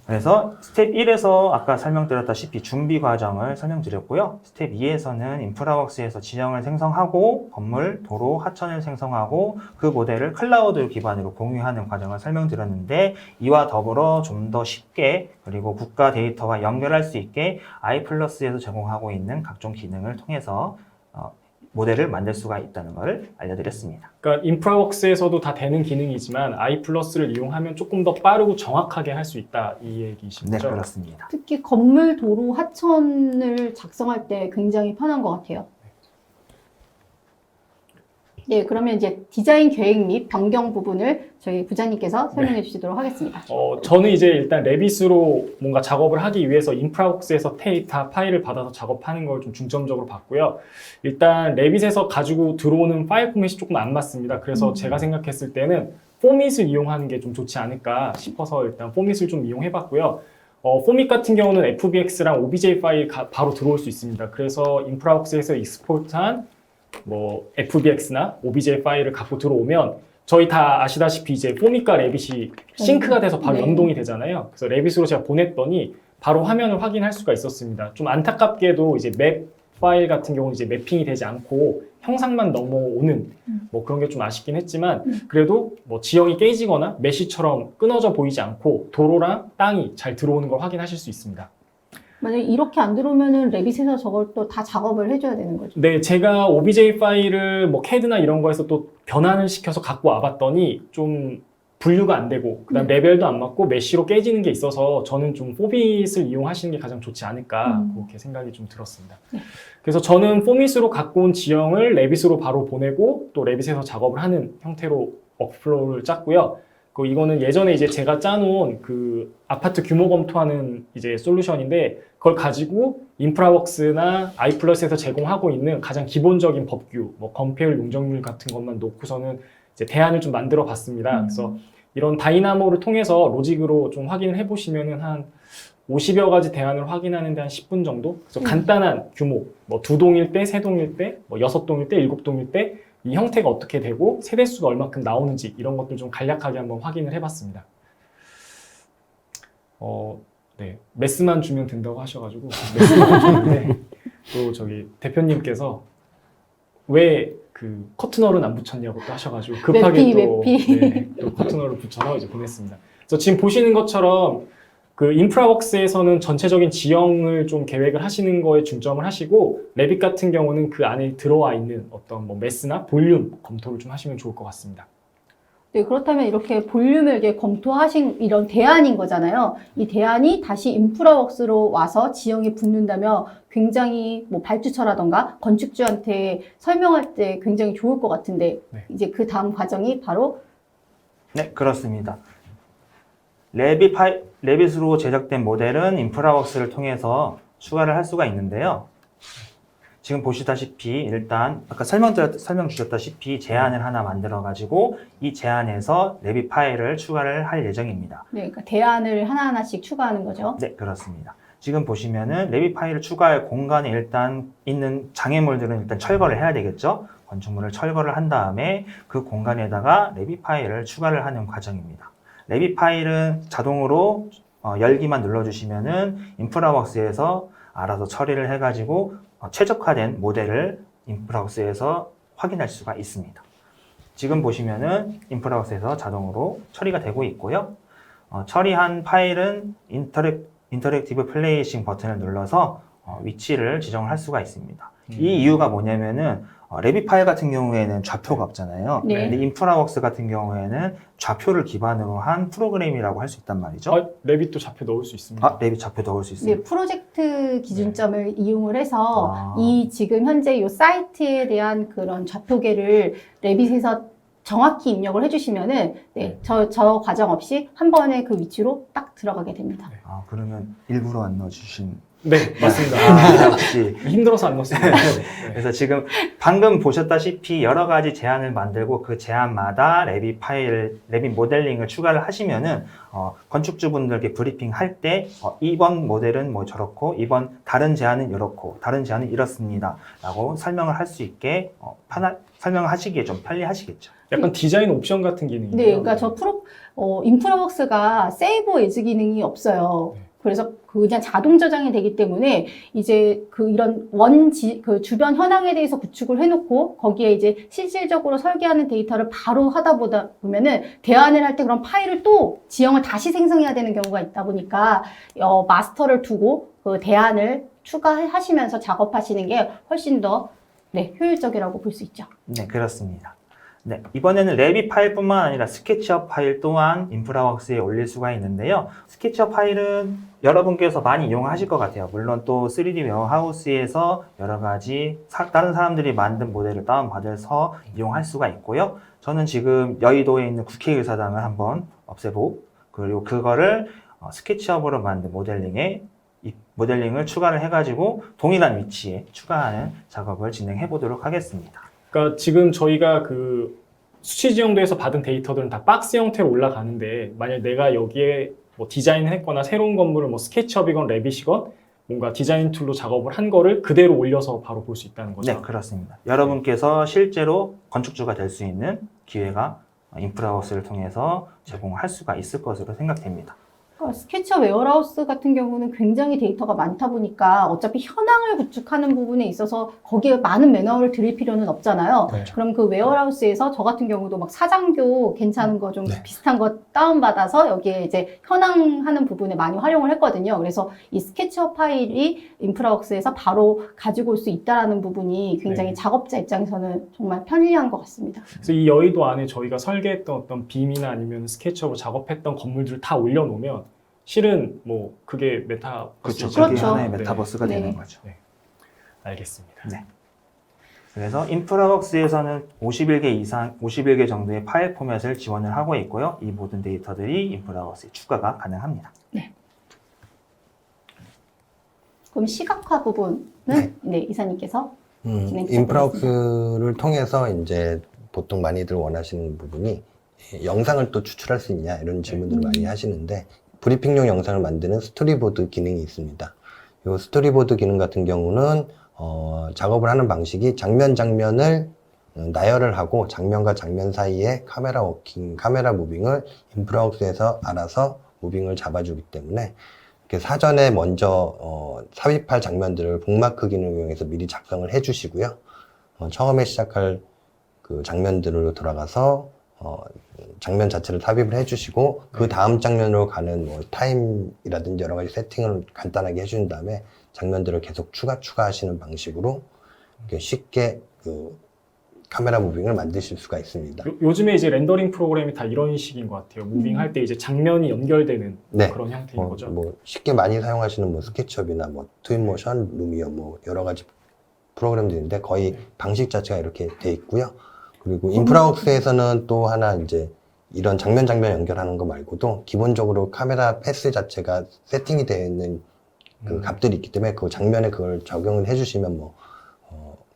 그래서 스텝 1에서 아까 설명드렸다시피 준비 과정을 설명드렸고요. 스텝 2에서는 인프라웍스에서 지형을 생성하고 건물, 도로, 하천을 생성하고 그 모델을 클라우드 기반으로 공유하는 과정을 설명드렸는데 이와 더불어 좀 더 쉽게 그리고 국가 데이터와 연결할 수 있게 I+에서 제공하고 있는 각종 기능을 통해서 모델을 만들 수가 있다는 것을 알려드렸습니다. 그러니까 인프라웍스에서도 다 되는 기능이지만 I+를 이용하면 조금 더 빠르고 정확하게 할 수 있다 이 얘기신 네, 거죠? 그렇습니다. 특히 건물, 도로, 하천을 작성할 때 굉장히 편한 것 같아요. 네, 그러면 이제 디자인 계획 및 변경 부분을 저희 부장님께서 설명해 주시도록 하겠습니다. 저는 이제 일단 레빗으로 뭔가 작업을 하기 위해서 인프라웍스에서 데이터 파일을 받아서 작업하는 걸 좀 중점적으로 봤고요. 일단 레빗에서 가지고 들어오는 파일 포맷이 조금 안 맞습니다. 그래서 제가 생각했을 때는 포밋을 이용하는 게 좀 좋지 않을까 싶어서 일단 포밋을 좀 이용해 봤고요. 포밋 같은 경우는 FBX랑 OBJ 파일이 바로 들어올 수 있습니다. 그래서 인프라웍스에서 익스포트한 FBX나 OBJ 파일을 갖고 들어오면 저희 다 아시다시피 이제 포밋과 레빗이 싱크가 돼서 바로 네. 연동이 되잖아요. 그래서 레빗으로 제가 보냈더니 바로 화면을 확인할 수가 있었습니다. 좀 안타깝게도 이제 맵 파일 같은 경우는 이제 매핑이 되지 않고 형상만 넘어오는 그런 게 좀 아쉽긴 했지만 그래도 지형이 깨지거나 메시처럼 끊어져 보이지 않고 도로랑 땅이 잘 들어오는 걸 확인하실 수 있습니다. 만약에 이렇게 안 들어오면은 레빗에서 저걸 또 다 작업을 해줘야 되는 거죠. 네, 제가 OBJ 파일을 CAD나 이런 거에서 또 변환을 시켜서 갖고 와봤더니 좀 분류가 안 되고 그다음 레벨도 안 맞고 메쉬로 깨지는 게 있어서 저는 좀 포밋을 이용하시는 게 가장 좋지 않을까 그렇게 생각이 좀 들었습니다. 그래서 저는 포밋으로 갖고 온 지형을 레빗으로 바로 보내고 또 레빗에서 작업을 하는 형태로 워크플로우를 짰고요. 이거는 예전에 이제 제가 짜놓은 그 아파트 규모 검토하는 이제 솔루션인데 그걸 가지고 인프라웍스나 I+에서 제공하고 있는 가장 기본적인 법규, 건폐율, 용적률 같은 것만 놓고서는 이제 대안을 좀 만들어 봤습니다. 그래서 이런 다이나모를 통해서 로직으로 좀 확인을 해보시면은 한 50여 가지 대안을 확인하는데 한 10분 정도? 그래서 간단한 규모, 뭐 2동일 때, 3동일 때, 뭐 6동일 때, 7동일 때, 이 형태가 어떻게 되고 세대수가 얼마큼 나오는지 이런 것들 좀 간략하게 한번 확인을 해봤습니다. 네, 메스만 주면 된다고 하셔가지고 메스만 주는데 또 저기 대표님께서 왜 그 커튼홀은 안 붙였냐고 또 하셔가지고 급하게 맵피. 또 커튼홀을 붙여서 이제 보냈습니다. 그래서 지금 보시는 것처럼 그 인프라웍스에서는 전체적인 지형을 좀 계획을 하시는 거에 중점을 하시고 레빗 같은 경우는 그 안에 들어와 있는 어떤 뭐 매스나 볼륨 검토를 좀 하시면 좋을 것 같습니다. 네, 그렇다면 이렇게 볼륨을 이렇게 검토하신 이런 대안인 거잖아요. 이 대안이 다시 인프라웍스로 와서 지형에 붙는다면 굉장히 뭐 발주처라던가 건축주한테 설명할 때 굉장히 좋을 것 같은데 네. 이제 그 다음 과정이 바로 네, 그렇습니다. 레빗으로 제작된 모델은 인프라웍스를 통해서 추가를 할 수가 있는데요. 지금 보시다시피 일단 아까 설명 주셨다시피 제안을 하나 만들어 가지고 이 제안에서 레빗 파일을 추가를 할 예정입니다. 네, 그러니까 대안을 하나하나씩 추가하는 거죠. 네, 그렇습니다. 지금 보시면은 레빗 파일을 추가할 공간에 일단 있는 장애물들은 일단 철거를 해야 되겠죠. 건축물을 철거를 한 다음에 그 공간에다가 레빗 파일을 추가를 하는 과정입니다. 레빗 파일은 자동으로 열기만 눌러주시면은 인프라웍스에서 알아서 처리를 해가지고 최적화된 모델을 인프라웍스에서 확인할 수가 있습니다. 지금 보시면은 인프라웍스에서 자동으로 처리가 되고 있고요. 처리한 파일은 인터랙티브 플레이싱 버튼을 눌러서 위치를 지정을 할 수가 있습니다. 이 이유가 뭐냐면은 레빗 파일 같은 경우에는 좌표가 없잖아요. 네. 근데 인프라웍스 같은 경우에는 좌표를 기반으로 한 프로그램이라고 할 수 있단 말이죠. 레빗도 좌표 넣을 수 있습니다. 레빗 좌표 넣을 수 있습니다. 네, 프로젝트 기준점을 이용을 해서 아. 이 지금 현재 이 사이트에 대한 그런 좌표계를 레빗에서 정확히 입력을 해주시면은 네, 저 과정 없이 한 번에 그 위치로 딱 들어가게 됩니다. 그러면 일부러 안 넣어주신. 네, 맞습니다. 역시. 힘들어서 안 넣었습니다. 네. 그래서 지금 방금 보셨다시피 여러 가지 제안을 만들고 그 제안마다 레빗 모델링을 추가를 하시면은 건축주분들께 브리핑 할 때 이번 모델은 뭐 저렇고 이번 다른 제안은 이렇고 다른 제안은 이렇습니다 라고 설명을 할 수 있게 설명을 하시기에 좀 편리하시겠죠. 약간 디자인 옵션 같은 기능이에요. 네, 그러니까 인프라웍스가 세이브 에즈 기능이 없어요. 네. 그래서 그냥 자동 저장이 되기 때문에 이제 이런 그 주변 현황에 대해서 구축을 해놓고 거기에 이제 실질적으로 설계하는 데이터를 바로 하다 보면은 대안을 할 때 그런 파일을 또 지형을 다시 생성해야 되는 경우가 있다 보니까 마스터를 두고 그 대안을 추가하시면서 작업하시는 게 훨씬 더 효율적이라고 볼 수 있죠. 네, 그렇습니다. 네, 이번에는 레빗 파일뿐만 아니라 스케치업 파일 또한 인프라웍스에 올릴 수가 있는데요. 스케치업 파일은 여러분께서 많이 이용하실 것 같아요. 물론 또 3D 웨어하우스에서 여러 가지 다른 사람들이 만든 모델을 다운받아서 이용할 수가 있고요. 저는 지금 여의도에 있는 국회의사당을 한번 없애보고 그리고 그거를 스케치업으로 만든 모델링을 추가를 해가지고 동일한 위치에 추가하는 작업을 진행해 보도록 하겠습니다. 그러니까 지금 저희가 그 수치 지형도에서 받은 데이터들은 다 박스 형태로 올라가는데 만약 내가 여기에 뭐 디자인을 했거나 새로운 건물을 뭐 스케치업이건 레빗이건 뭔가 디자인 툴로 작업을 한 거를 그대로 올려서 바로 볼 수 있다는 거죠. 네, 그렇습니다. 여러분께서 실제로 건축주가 될 수 있는 기회가 인프라웍스를 통해서 제공할 수가 있을 것으로 생각됩니다. 스케치업 웨어하우스 같은 경우는 굉장히 데이터가 많다 보니까 어차피 현황을 구축하는 부분에 있어서 거기에 많은 매너를 드릴 필요는 없잖아요. 네. 그럼 그 웨어하우스에서 저 같은 경우도 막 사장교 괜찮은 거 좀 비슷한 거 다운받아서 여기에 이제 현황하는 부분에 많이 활용을 했거든요. 그래서 이 스케치업 파일이 인프라웍스에서 바로 가지고 올 수 있다라는 부분이 굉장히 네. 작업자 입장에서는 정말 편리한 것 같습니다. 그래서 이 여의도 안에 저희가 설계했던 어떤 빔이나 아니면 스케치업으로 작업했던 건물들을 다 올려놓으면 실은 뭐 그게 메타버스 그게 그렇죠. 하나의 메타버스가 네. 되는 거죠. 네. 알겠습니다. 네. 그래서 인프라웍스에서는 51개 정도의 파일 포맷을 지원을 하고 있고요. 이 모든 데이터들이 인프라웍스에 추가가 가능합니다. 그럼 시각화 부분은 이사님께서 인프라웍스를 통해서 이제 보통 많이들 원하시는 부분이 영상을 또 추출할 수 있냐 이런 질문들을 많이 하시는데 브리핑용 영상을 만드는 스토리보드 기능이 있습니다. 이 스토리보드 기능 같은 경우는 작업을 하는 방식이 장면 장면을 나열을 하고 장면과 장면 사이에 카메라 무빙을 인프라웍스에서 알아서 무빙을 잡아주기 때문에 이렇게 사전에 먼저 삽입할 장면들을 북마크 기능을 이용해서 미리 작성을 해주시고요. 처음에 시작할 그 장면들로 돌아가서 장면 자체를 삽입을 해주시고 그 다음 장면으로 가는 뭐 타임이라든지 여러 가지 세팅을 간단하게 해준 다음에 장면들을 계속 추가하시는 방식으로 이렇게 쉽게 그 카메라 무빙을 만드실 수가 있습니다. 요즘에 이제 렌더링 프로그램이 다 이런 식인 것 같아요. 무빙할 때 이제 장면이 연결되는 네. 그런 형태인 거죠. 뭐 쉽게 많이 사용하시는 뭐 스케치업이나 뭐 트윈모션, 루미어 뭐 여러 가지 프로그램들인데 거의 방식 자체가 이렇게 돼 있고요. 그리고 인프라웍스에서는 또 하나 이제 이런 장면 연결하는 거 말고도 기본적으로 카메라 패스 자체가 세팅이 되어 있는 그 값들이 있기 때문에 그 장면에 그걸 적용을 해주시면 뭐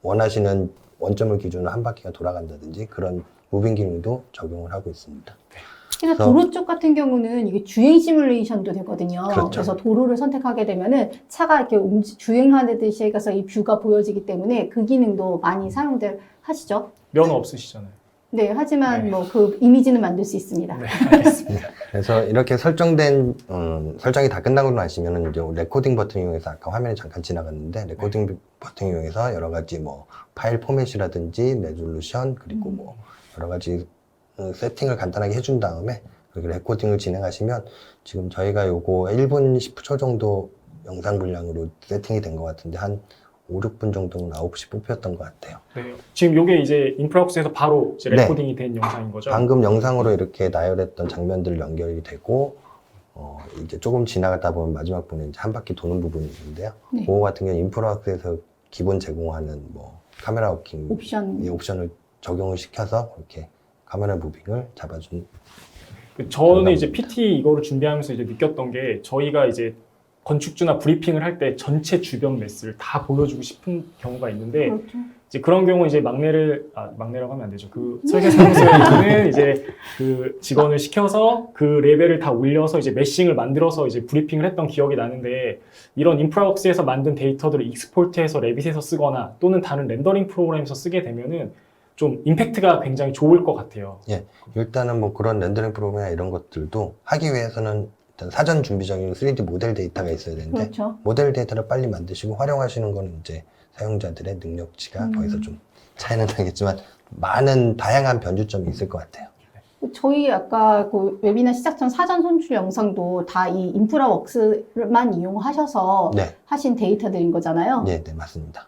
원하시는 원점을 기준으로 한 바퀴가 돌아간다든지 그런 무빙 기능도 적용을 하고 있습니다. 특히나 도로 쪽 같은 경우는 이게 주행 시뮬레이션도 되거든요. 그렇죠. 그래서 도로를 선택하게 되면은 차가 이렇게 주행하듯이 해서 이 뷰가 보여지기 때문에 그 기능도 많이 사용들 하시죠. 면허 없으시잖아요. 네, 하지만 네. 뭐 그 이미지는 만들 수 있습니다. 네, 알겠습니다. 그래서 이렇게 설정된 설정이 다 끝나고 나시면은 이제 레코딩 버튼 이용해서 아까 화면에 잠깐 지나갔는데 레코딩 버튼 이용해서 여러 가지 뭐 파일 포맷이라든지 레졸루션 그리고 뭐 여러 가지 세팅을 간단하게 해준 다음에 그렇게 레코딩을 진행하시면 지금 저희가 요거 1분 10초 정도 영상 분량으로 세팅이 된 것 같은데 한 5, 6분 정도는 9시 뽑혔던 것 같아요. 네. 지금 요게 이제 인프라웍스에서 바로 이제 레코딩이 된 영상인 거죠? 방금 영상으로 이렇게 나열했던 장면들 연결이 되고 이제 조금 지나가다 보면 마지막 부분에 이제 한 바퀴 도는 부분이 있는데요. 네. 그거 같은 경우는 인프라웍스에서 기본 제공하는 뭐 카메라 워킹 옵션. 이 옵션을 적용을 시켜서 이렇게 카메라 무빙을 잡아준. 저는 이제 PT 이거를 준비하면서 이제 느꼈던 게 저희가 이제 건축주나 브리핑을 할 때 전체 주변 매스를 다 보여주고 싶은 경우가 있는데 그렇죠. 이제 그런 경우 이제 막내라고 하면 안 되죠. 그 설계사무소에 있는 이제 그 직원을 시켜서 그 레벨을 다 올려서 이제 메싱을 만들어서 이제 브리핑을 했던 기억이 나는데 이런 인프라웍스에서 만든 데이터들을 익스포트해서 레빗에서 쓰거나 또는 다른 렌더링 프로그램에서 쓰게 되면은 좀 임팩트가 굉장히 좋을 것 같아요. 예, 일단은 뭐 그런 렌더링 프로그램이나 이런 것들도 하기 위해서는 일단 사전 준비적인 3D 모델 데이터가 있어야 되는데 그렇죠. 모델 데이터를 빨리 만드시고 활용하시는 거는 이제 사용자들의 능력치가 거기서 좀 차이는 나겠지만 많은 다양한 변주점이 있을 것 같아요. 저희 아까 그 웨비나 시작 전 사전 손출 영상도 다 이 인프라웍스만 이용하셔서 네, 하신 데이터들인 거잖아요. 네, 네, 맞습니다.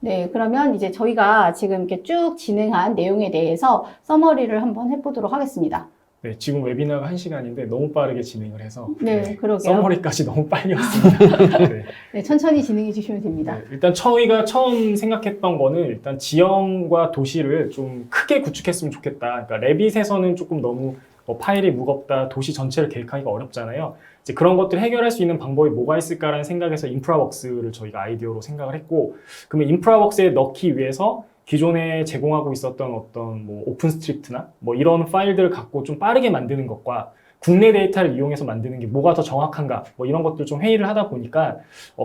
네, 그러면 이제 저희가 지금 이렇게 쭉 진행한 내용에 대해서 서머리를 한번 해보도록 하겠습니다. 네, 지금 웨비나가 1시간인데 너무 빠르게 진행을 해서 네, 그러게요. 서머리까지 너무 빨리 왔습니다. 네. 네, 천천히 진행해 주시면 됩니다. 네, 일단 저희가 처음 생각했던 거는 일단 지형과 도시를 좀 크게 구축했으면 좋겠다. 그러니까 레빗에서는 조금 너무 파일이 무겁다, 도시 전체를 계획하기가 어렵잖아요. 이제 그런 것들을 해결할 수 있는 방법이 뭐가 있을까라는 생각에서 인프라웍스를 저희가 아이디어로 생각을 했고, 그러면 인프라웍스에 넣기 위해서 기존에 제공하고 있었던 어떤 뭐 오픈스트리프트나 뭐 이런 파일들을 갖고 좀 빠르게 만드는 것과 국내 데이터를 이용해서 만드는 게 뭐가 더 정확한가 뭐 이런 것들 좀 회의를 하다 보니까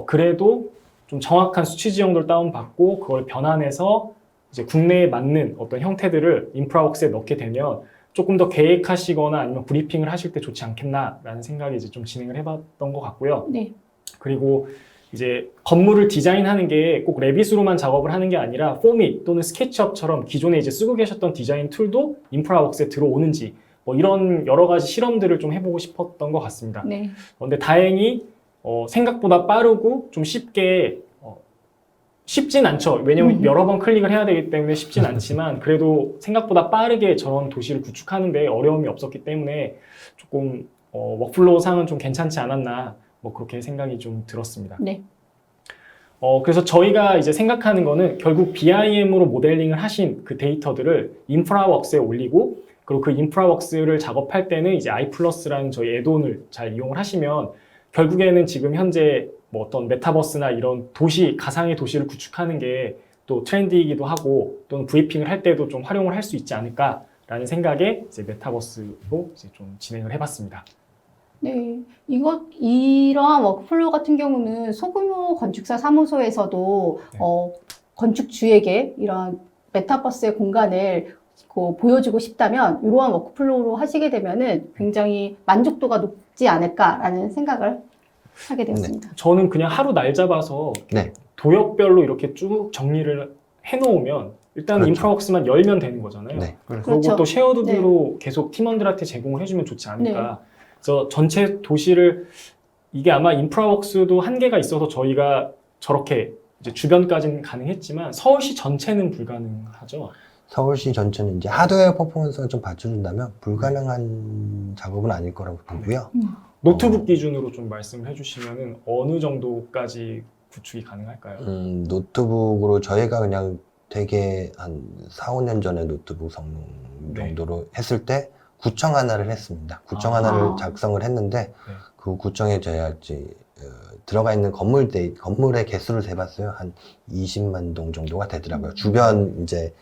그래도 좀 정확한 수치 지형도를 다운받고 그걸 변환해서 이제 국내에 맞는 어떤 형태들을 인프라웍스에 넣게 되면 조금 더 계획하시거나 아니면 브리핑을 하실 때 좋지 않겠나라는 생각이 이제 좀 진행을 해봤던 것 같고요. 네. 그리고 이제 건물을 디자인하는 게 꼭 레빗으로만 작업을 하는 게 아니라 포밋 또는 스케치업처럼 기존에 이제 쓰고 계셨던 디자인 툴도 인프라웍스에 들어오는지 뭐 이런 여러 가지 실험들을 좀 해보고 싶었던 것 같습니다. 네. 근데 다행히 생각보다 빠르고 좀 쉽게 쉽진 않죠. 왜냐면 여러 번 클릭을 해야 되기 때문에 쉽진 않지만 그래도 생각보다 빠르게 저런 도시를 구축하는데 어려움이 없었기 때문에 조금 워크플로우 상은 좀 괜찮지 않았나 뭐 그렇게 생각이 좀 들었습니다. 네. 그래서 저희가 이제 생각하는 거는 결국 BIM으로 모델링을 하신 그 데이터들을 인프라웍스에 올리고 그리고 그 인프라웍스를 작업할 때는 이제 iPlus라는 저희 애돈을 잘 이용을 하시면 결국에는 지금 현재 뭐 어떤 메타버스나 이런 도시, 가상의 도시를 구축하는 게 또 트렌디이기도 하고 또는 브리핑을 할 때도 좀 활용을 할 수 있지 않을까라는 생각에 이제 메타버스로 이제 좀 진행을 해봤습니다. 네, 이러한 워크플로우 같은 경우는 소규모 건축사 사무소에서도 네. 건축주에게 이런 메타버스의 공간을 보여주고 싶다면 이러한 워크플로우로 하시게 되면은 굉장히 만족도가 높지 않을까라는 생각을 하게 되었습니다. 저는 그냥 하루 날 잡아서 네. 도역별로 이렇게 쭉 정리를 해놓으면 일단 그렇죠. 인프라웍스만 열면 되는 거잖아요. 네. 그리고 그렇죠. 또 쉐어드뷰로 계속 팀원들한테 제공을 해주면 좋지 않을까. 그래서 전체 도시를 이게 아마 인프라웍스도 한계가 있어서 저희가 저렇게 이제 주변까지는 가능했지만 서울시 전체는 불가능하죠. 서울시 전체는 이제 하드웨어 퍼포먼스가 좀 받쳐준다면 불가능한 작업은 아닐 거라고 보고요. 노트북 기준으로 좀 말씀을 해주시면은 어느 정도까지 구축이 가능할까요? 노트북으로 저희가 그냥 되게 한 4, 5년 전에 노트북 성능 네. 정도로 했을 때 구청 하나를 했습니다. 구청 아. 하나를 작성을 했는데 그 구청에 저희가 이제 들어가 있는 건물의 개수를 세봤어요. 한 20만 동 정도가 되더라고요. 주변 이제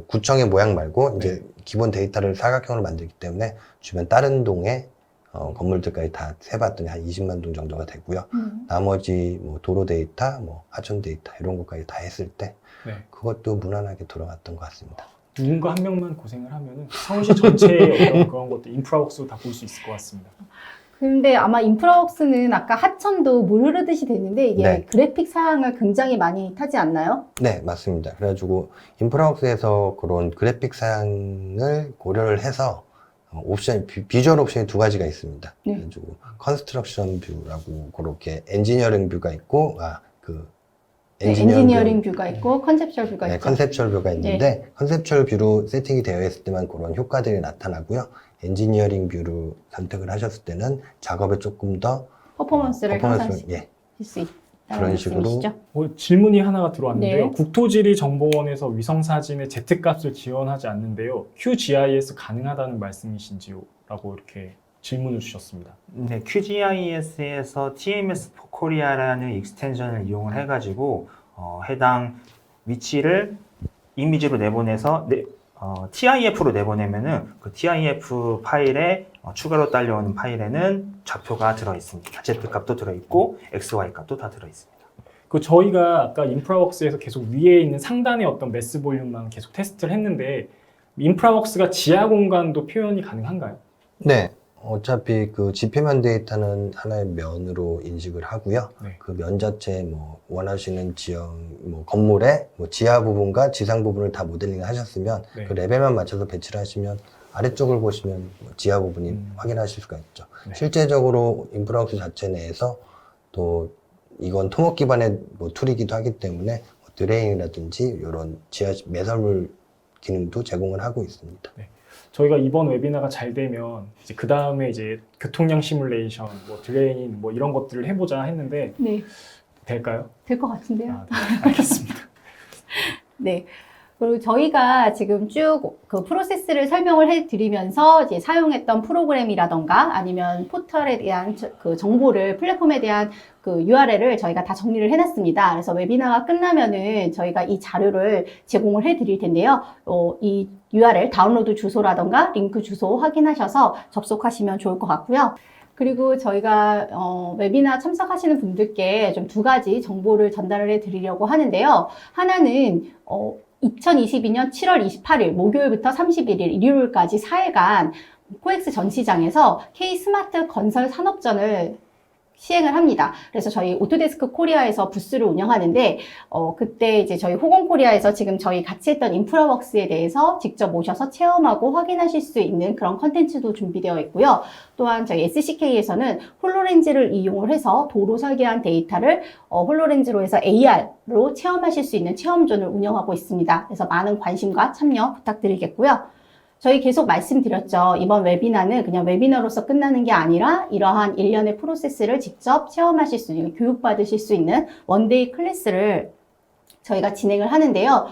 구청의 모양 말고 이제 기본 데이터를 사각형으로 만들기 때문에 주변 다른 동의 건물들까지 다 세봤더니 한 20만 동 정도가 되고요. 나머지 뭐 도로 데이터, 뭐 하천 데이터 이런 것까지 다 했을 때 네. 그것도 무난하게 돌아갔던 것 같습니다. 누군가 한 명만 고생을 하면은 서울시 전체의 어떤 그런 것도 인프라웍스로 다 볼 수 있을 것 같습니다. 근데 아마 인프라웍스는 아까 하천도 물 흐르듯이 됐는데 이게 네. 그래픽 사양을 굉장히 많이 타지 않나요? 네, 맞습니다. 그래가지고 인프라웍스에서 그런 그래픽 사양을 고려를 해서 비주얼 옵션이 두 가지가 있습니다. 네. 그래가지고 컨스트럭션 뷰라고 그렇게 엔지니어링 뷰가 있고 엔지니어링 뷰가 있고 컨셉션 뷰가 네, 있죠. 컨셉츄얼 뷰가 있는데 컨셉츄얼 뷰로 세팅이 되어 있을 때만 그런 효과들이 나타나고요. 엔지니어링 뷰로 선택을 하셨을 때는 작업에 조금 더 퍼포먼스를 향상시킬 예, 수 있다는 그런 식으로. 말씀이시죠? 질문이 하나가 들어왔는데요. 네. 국토지리정보원에서 위성사진의 Z값을 지원하지 않는데요. QGIS 가능하다는 말씀이신지요? 라고 이렇게 질문을 주셨습니다. 네, QGIS에서 TMS for Korea라는 익스텐션을 이용을 해가지고 해당 위치를 이미지로 내보내서 TIF로 내보내면은 그 TIF 파일에 추가로 딸려오는 파일에는 좌표가 들어있습니다. Z값도 들어있고 XY값도 다 들어있습니다. 저희가 아까 인프라웍스에서 계속 위에 있는 상단의 어떤 매스 볼륨만 계속 테스트를 했는데 인프라웍스가 지하 공간도 표현이 가능한가요? 네. 어차피 그 지표면 데이터는 하나의 면으로 인식을 하고요. 네. 그 면 자체에 뭐 원하시는 지형, 건물의 지하 부분과 지상 부분을 다 모델링 하셨으면 네. 그 레벨만 맞춰서 배치를 하시면 아래쪽을 보시면 지하 부분이 확인하실 수가 있죠. 네. 실제적으로 인프라웍스 자체 내에서 또 이건 토목 기반의 툴이기도 하기 때문에 드레인이라든지 이런 지하 매설물 기능도 제공을 하고 있습니다. 네. 저희가 이번 웨비나가 잘 되면 이제 그 다음에 이제 교통량 시뮬레이션, 드레인 이런 것들을 해보자 했는데 네, 될까요? 될 것 같은데요. 네, 알겠습니다. 네. 그리고 저희가 지금 쭉 그 프로세스를 설명을 해드리면서 이제 사용했던 프로그램이라던가 아니면 포털에 대한 그 정보를 플랫폼에 대한 그 URL을 저희가 다 정리를 해놨습니다. 그래서 웨비나가 끝나면은 저희가 이 자료를 제공을 해드릴 텐데요. 이 URL 다운로드 주소라던가 링크 주소 확인하셔서 접속하시면 좋을 것 같고요. 그리고 저희가 웨비나 참석하시는 분들께 좀 두 가지 정보를 전달을 해드리려고 하는데요. 하나는 2022년 7월 28일 목요일부터 31일 일요일까지 4일간 코엑스 전시장에서 K 스마트 건설 산업전을 시행을 합니다. 그래서 저희 오토데스크 코리아에서 부스를 운영하는데 그때 이제 저희 호공코리아에서 지금 저희 같이 했던 인프라웍스에 대해서 직접 오셔서 체험하고 확인하실 수 있는 그런 컨텐츠도 준비되어 있고요. 또한 저희 SCK에서는 홀로렌즈를 이용을 해서 도로 설계한 데이터를 홀로렌즈로 해서 AR로 체험하실 수 있는 체험존을 운영하고 있습니다. 그래서 많은 관심과 참여 부탁드리겠고요. 저희 계속 말씀드렸죠. 이번 웨비나는 그냥 웨비나로서 끝나는 게 아니라 이러한 일련의 프로세스를 직접 체험하실 수 있는, 교육받으실 수 있는 원데이 클래스를 저희가 진행을 하는데요.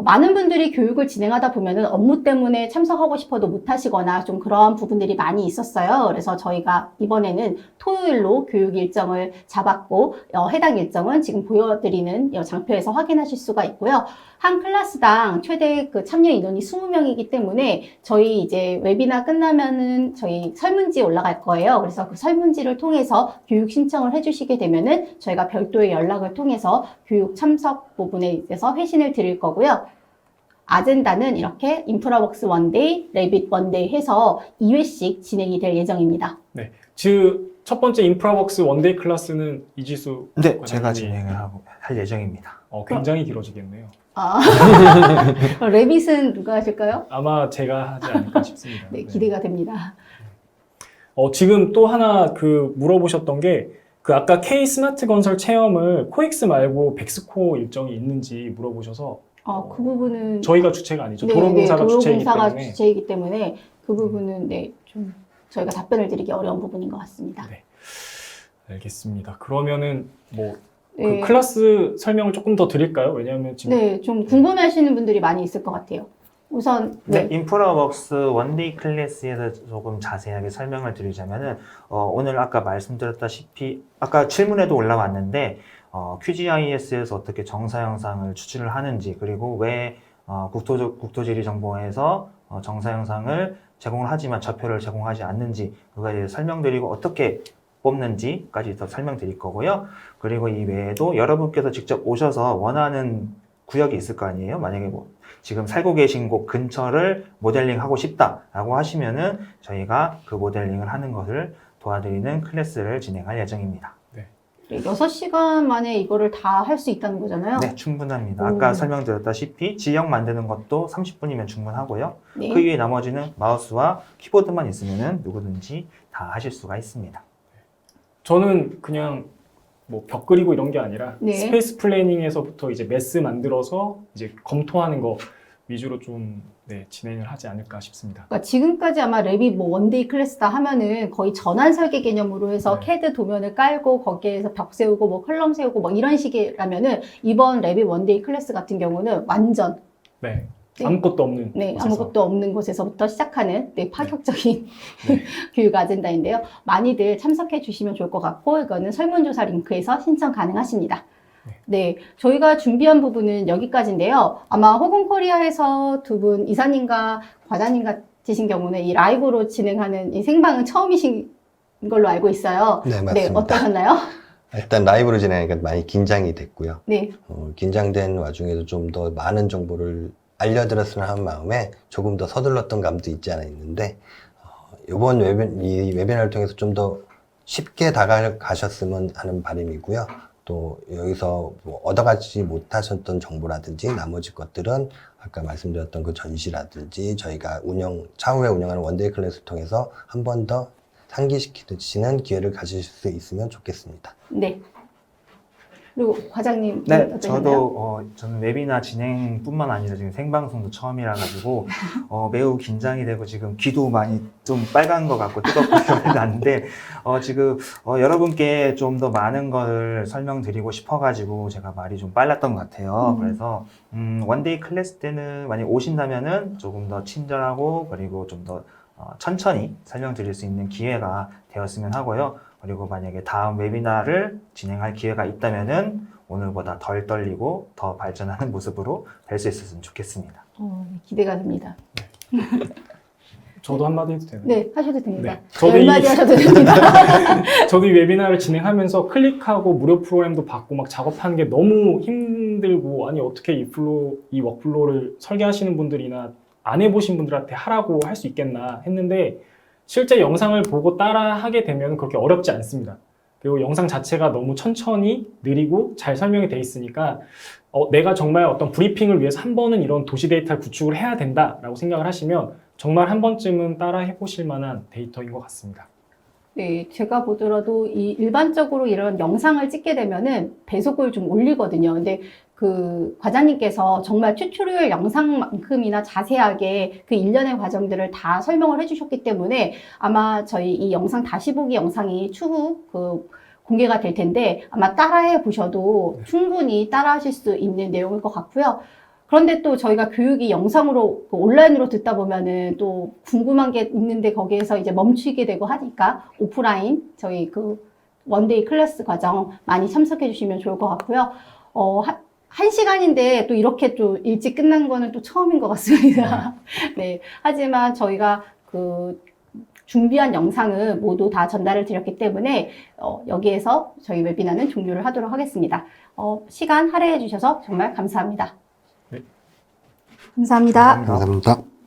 많은 분들이 교육을 진행하다 보면은 업무 때문에 참석하고 싶어도 못 하시거나 좀 그런 부분들이 많이 있었어요. 그래서 저희가 이번에는 토요일로 교육 일정을 잡았고, 해당 일정은 지금 보여드리는 이 장표에서 확인하실 수가 있고요. 한 클래스당 최대 그 참여 인원이 20명이기 때문에 저희 이제 웨비나 끝나면은 저희 설문지 올라갈 거예요. 그래서 그 설문지를 통해서 교육 신청을 해주시게 되면은 저희가 별도의 연락을 통해서 교육 참석 부분에 있어서 회신을 드릴 거고요. 아젠다는 이렇게 인프라웍스 원데이, 레빗 원데이 해서 2회씩 진행이 될 예정입니다. 네. 첫 번째 인프라웍스 원데이 클래스는 이지수 네, 과장님이- 제가 진행을 할 예정입니다. 굉장히 길어지겠네요. 아, 레빗은 누가 하실까요? 아마 제가 하지 않을까 싶습니다. 네, 기대가 됩니다. 지금 또 하나 물어보셨던 게 아까 K 스마트 건설 체험을 코엑스 말고 백스코 일정이 있는지 물어보셔서 그 부분은 저희가 주체가 아니죠. 네, 도로공사가 네, 주체이기 도로공사가 때문에. 주체이기 때문에 그 부분은 네, 좀 저희가 답변을 드리기 어려운 부분인 것 같습니다. 네. 알겠습니다. 그러면은 네, 클래스 설명을 조금 더 드릴까요? 왜냐하면 지금 네, 좀 궁금해하시는 분들이 많이 있을 것 같아요. 우선 네, 인프라웍스 원데이 클래스에 대해서 조금 자세하게 설명을 드리자면은 오늘 아까 말씀드렸다시피 아까 질문에도 올라왔는데 QGIS에서 어떻게 정사 영상을 추출을 하는지 그리고 왜 국토지리정보원에서 정사 영상을 제공을 하지만 좌표를 제공하지 않는지 그거에 대해서 설명드리고 어떻게 뽑는지까지 더 설명드릴 거고요. 그리고 이 외에도 여러분께서 직접 오셔서 원하는 구역이 있을 거 아니에요. 만약에 지금 살고 계신 곳 근처를 모델링 하고 싶다라고 하시면은 저희가 그 모델링을 하는 것을 도와드리는 클래스를 진행할 예정입니다. 6시간 만에 이거를 다 할 수 있다는 거잖아요. 네, 충분합니다. 아까 설명드렸다시피 지형 만드는 것도 30분이면 충분하고요. 네. 그 이외 나머지는 마우스와 키보드만 있으면은 누구든지 다 하실 수가 있습니다. 저는 그냥 벽 그리고 이런 게 아니라 네. 스페이스 플래닝에서부터 이제 메스 만들어서 이제 검토하는 거 위주로 좀 진행을 하지 않을까 싶습니다. 그러니까 지금까지 아마 레빗 원데이 클래스다 하면은 거의 전환 설계 개념으로 해서 네. CAD 도면을 깔고 거기에서 벽 세우고 컬럼 세우고 이런 식이라면은 이번 레빗 원데이 클래스 같은 경우는 완전 네. 네. 아무것도 없는 곳에서. 아무것도 없는 곳에서부터 시작하는 파격적인 네. 교육 아젠다인데요. 많이들 참석해 주시면 좋을 것 같고 이거는 설문조사 링크에서 신청 가능하십니다. 네, 저희가 준비한 부분은 여기까지인데요. 아마 호공코리아에서 두 분 이사님과 과장님 같으신 경우는 이 라이브로 진행하는 이 생방은 처음이신 걸로 알고 있어요. 네, 맞습니다. 네, 어떠셨나요? 일단 라이브로 진행하니까 많이 긴장이 됐고요. 네, 긴장된 와중에도 좀 더 많은 정보를 알려드렸으면 하는 마음에 조금 더 서둘렀던 감도 있지 않아 있는데 이번 이 웨비나를 통해서 좀 더 쉽게 다가가셨으면 하는 바람이고요. 또 여기서 얻어가지 못하셨던 정보라든지 나머지 것들은 아까 말씀드렸던 그 전시라든지 저희가 차후에 운영하는 원데이 클래스를 통해서 한 번 더 상기시키시는 기회를 가지실 수 있으면 좋겠습니다. 네. 그리고 과장님 네, 어떠셨나요? 저는 웨비나 진행뿐만 아니라 지금 생방송도 처음이라 가지고 매우 긴장이 되고 지금 귀도 많이 좀 빨간 것 같고 뜨겁고 났는데 지금 여러분께 좀 더 많은 걸 설명드리고 싶어가지고 제가 말이 좀 빨랐던 것 같아요. 그래서 원데이 클래스 때는 만약 오신다면은 조금 더 친절하고 그리고 좀 더 천천히 설명드릴 수 있는 기회가 되었으면 하고요. 그리고 만약에 다음 웨비나를 진행할 기회가 있다면은 오늘보다 덜 떨리고 더 발전하는 모습으로 뵐 수 있었으면 좋겠습니다. 기대가 됩니다. 저도 한마디 해도 되나요? 네, 하셔도 됩니다. 네. 저도 이- 10마디 하셔도 됩니다. 저도 이 웨비나를 진행하면서 클릭하고 무료 프로그램도 받고 막 작업하는 게 너무 힘들고 아니 어떻게 이 워크플로우를 설계하시는 분들이나 안 해보신 분들한테 하라고 할 수 있겠나 했는데 실제 영상을 보고 따라 하게 되면 그렇게 어렵지 않습니다. 그리고 영상 자체가 너무 천천히 느리고 잘 설명이 돼 있으니까 내가 정말 어떤 브리핑을 위해서 한 번은 이런 도시 데이터를 구축을 해야 된다라고 생각을 하시면 정말 한 번쯤은 따라 해보실 만한 데이터인 것 같습니다. 네, 제가 보더라도 일반적으로 이런 영상을 찍게 되면은 배속을 좀 올리거든요. 근데 그 과장님께서 정말 튜토리얼 영상만큼이나 자세하게 그 일련의 과정들을 다 설명을 해주셨기 때문에 아마 저희 이 영상 다시 보기 영상이 추후 공개가 될 텐데 아마 따라해 보셔도 충분히 따라하실 수 있는 내용일 것 같고요. 그런데 또 저희가 교육이 영상으로 온라인으로 듣다 보면은 또 궁금한 게 있는데 거기에서 이제 멈추게 되고 하니까 오프라인 저희 그 원데이 클래스 과정 많이 참석해 주시면 좋을 것 같고요. 한 시간인데 또 이렇게 또 일찍 끝난 거는 또 처음인 것 같습니다. 네. 하지만 저희가 그 준비한 영상은 모두 다 전달을 드렸기 때문에 여기에서 저희 웨비나는 종료를 하도록 하겠습니다. 시간 할애해 주셔서 정말 감사합니다. 네. 감사합니다. 감사합니다.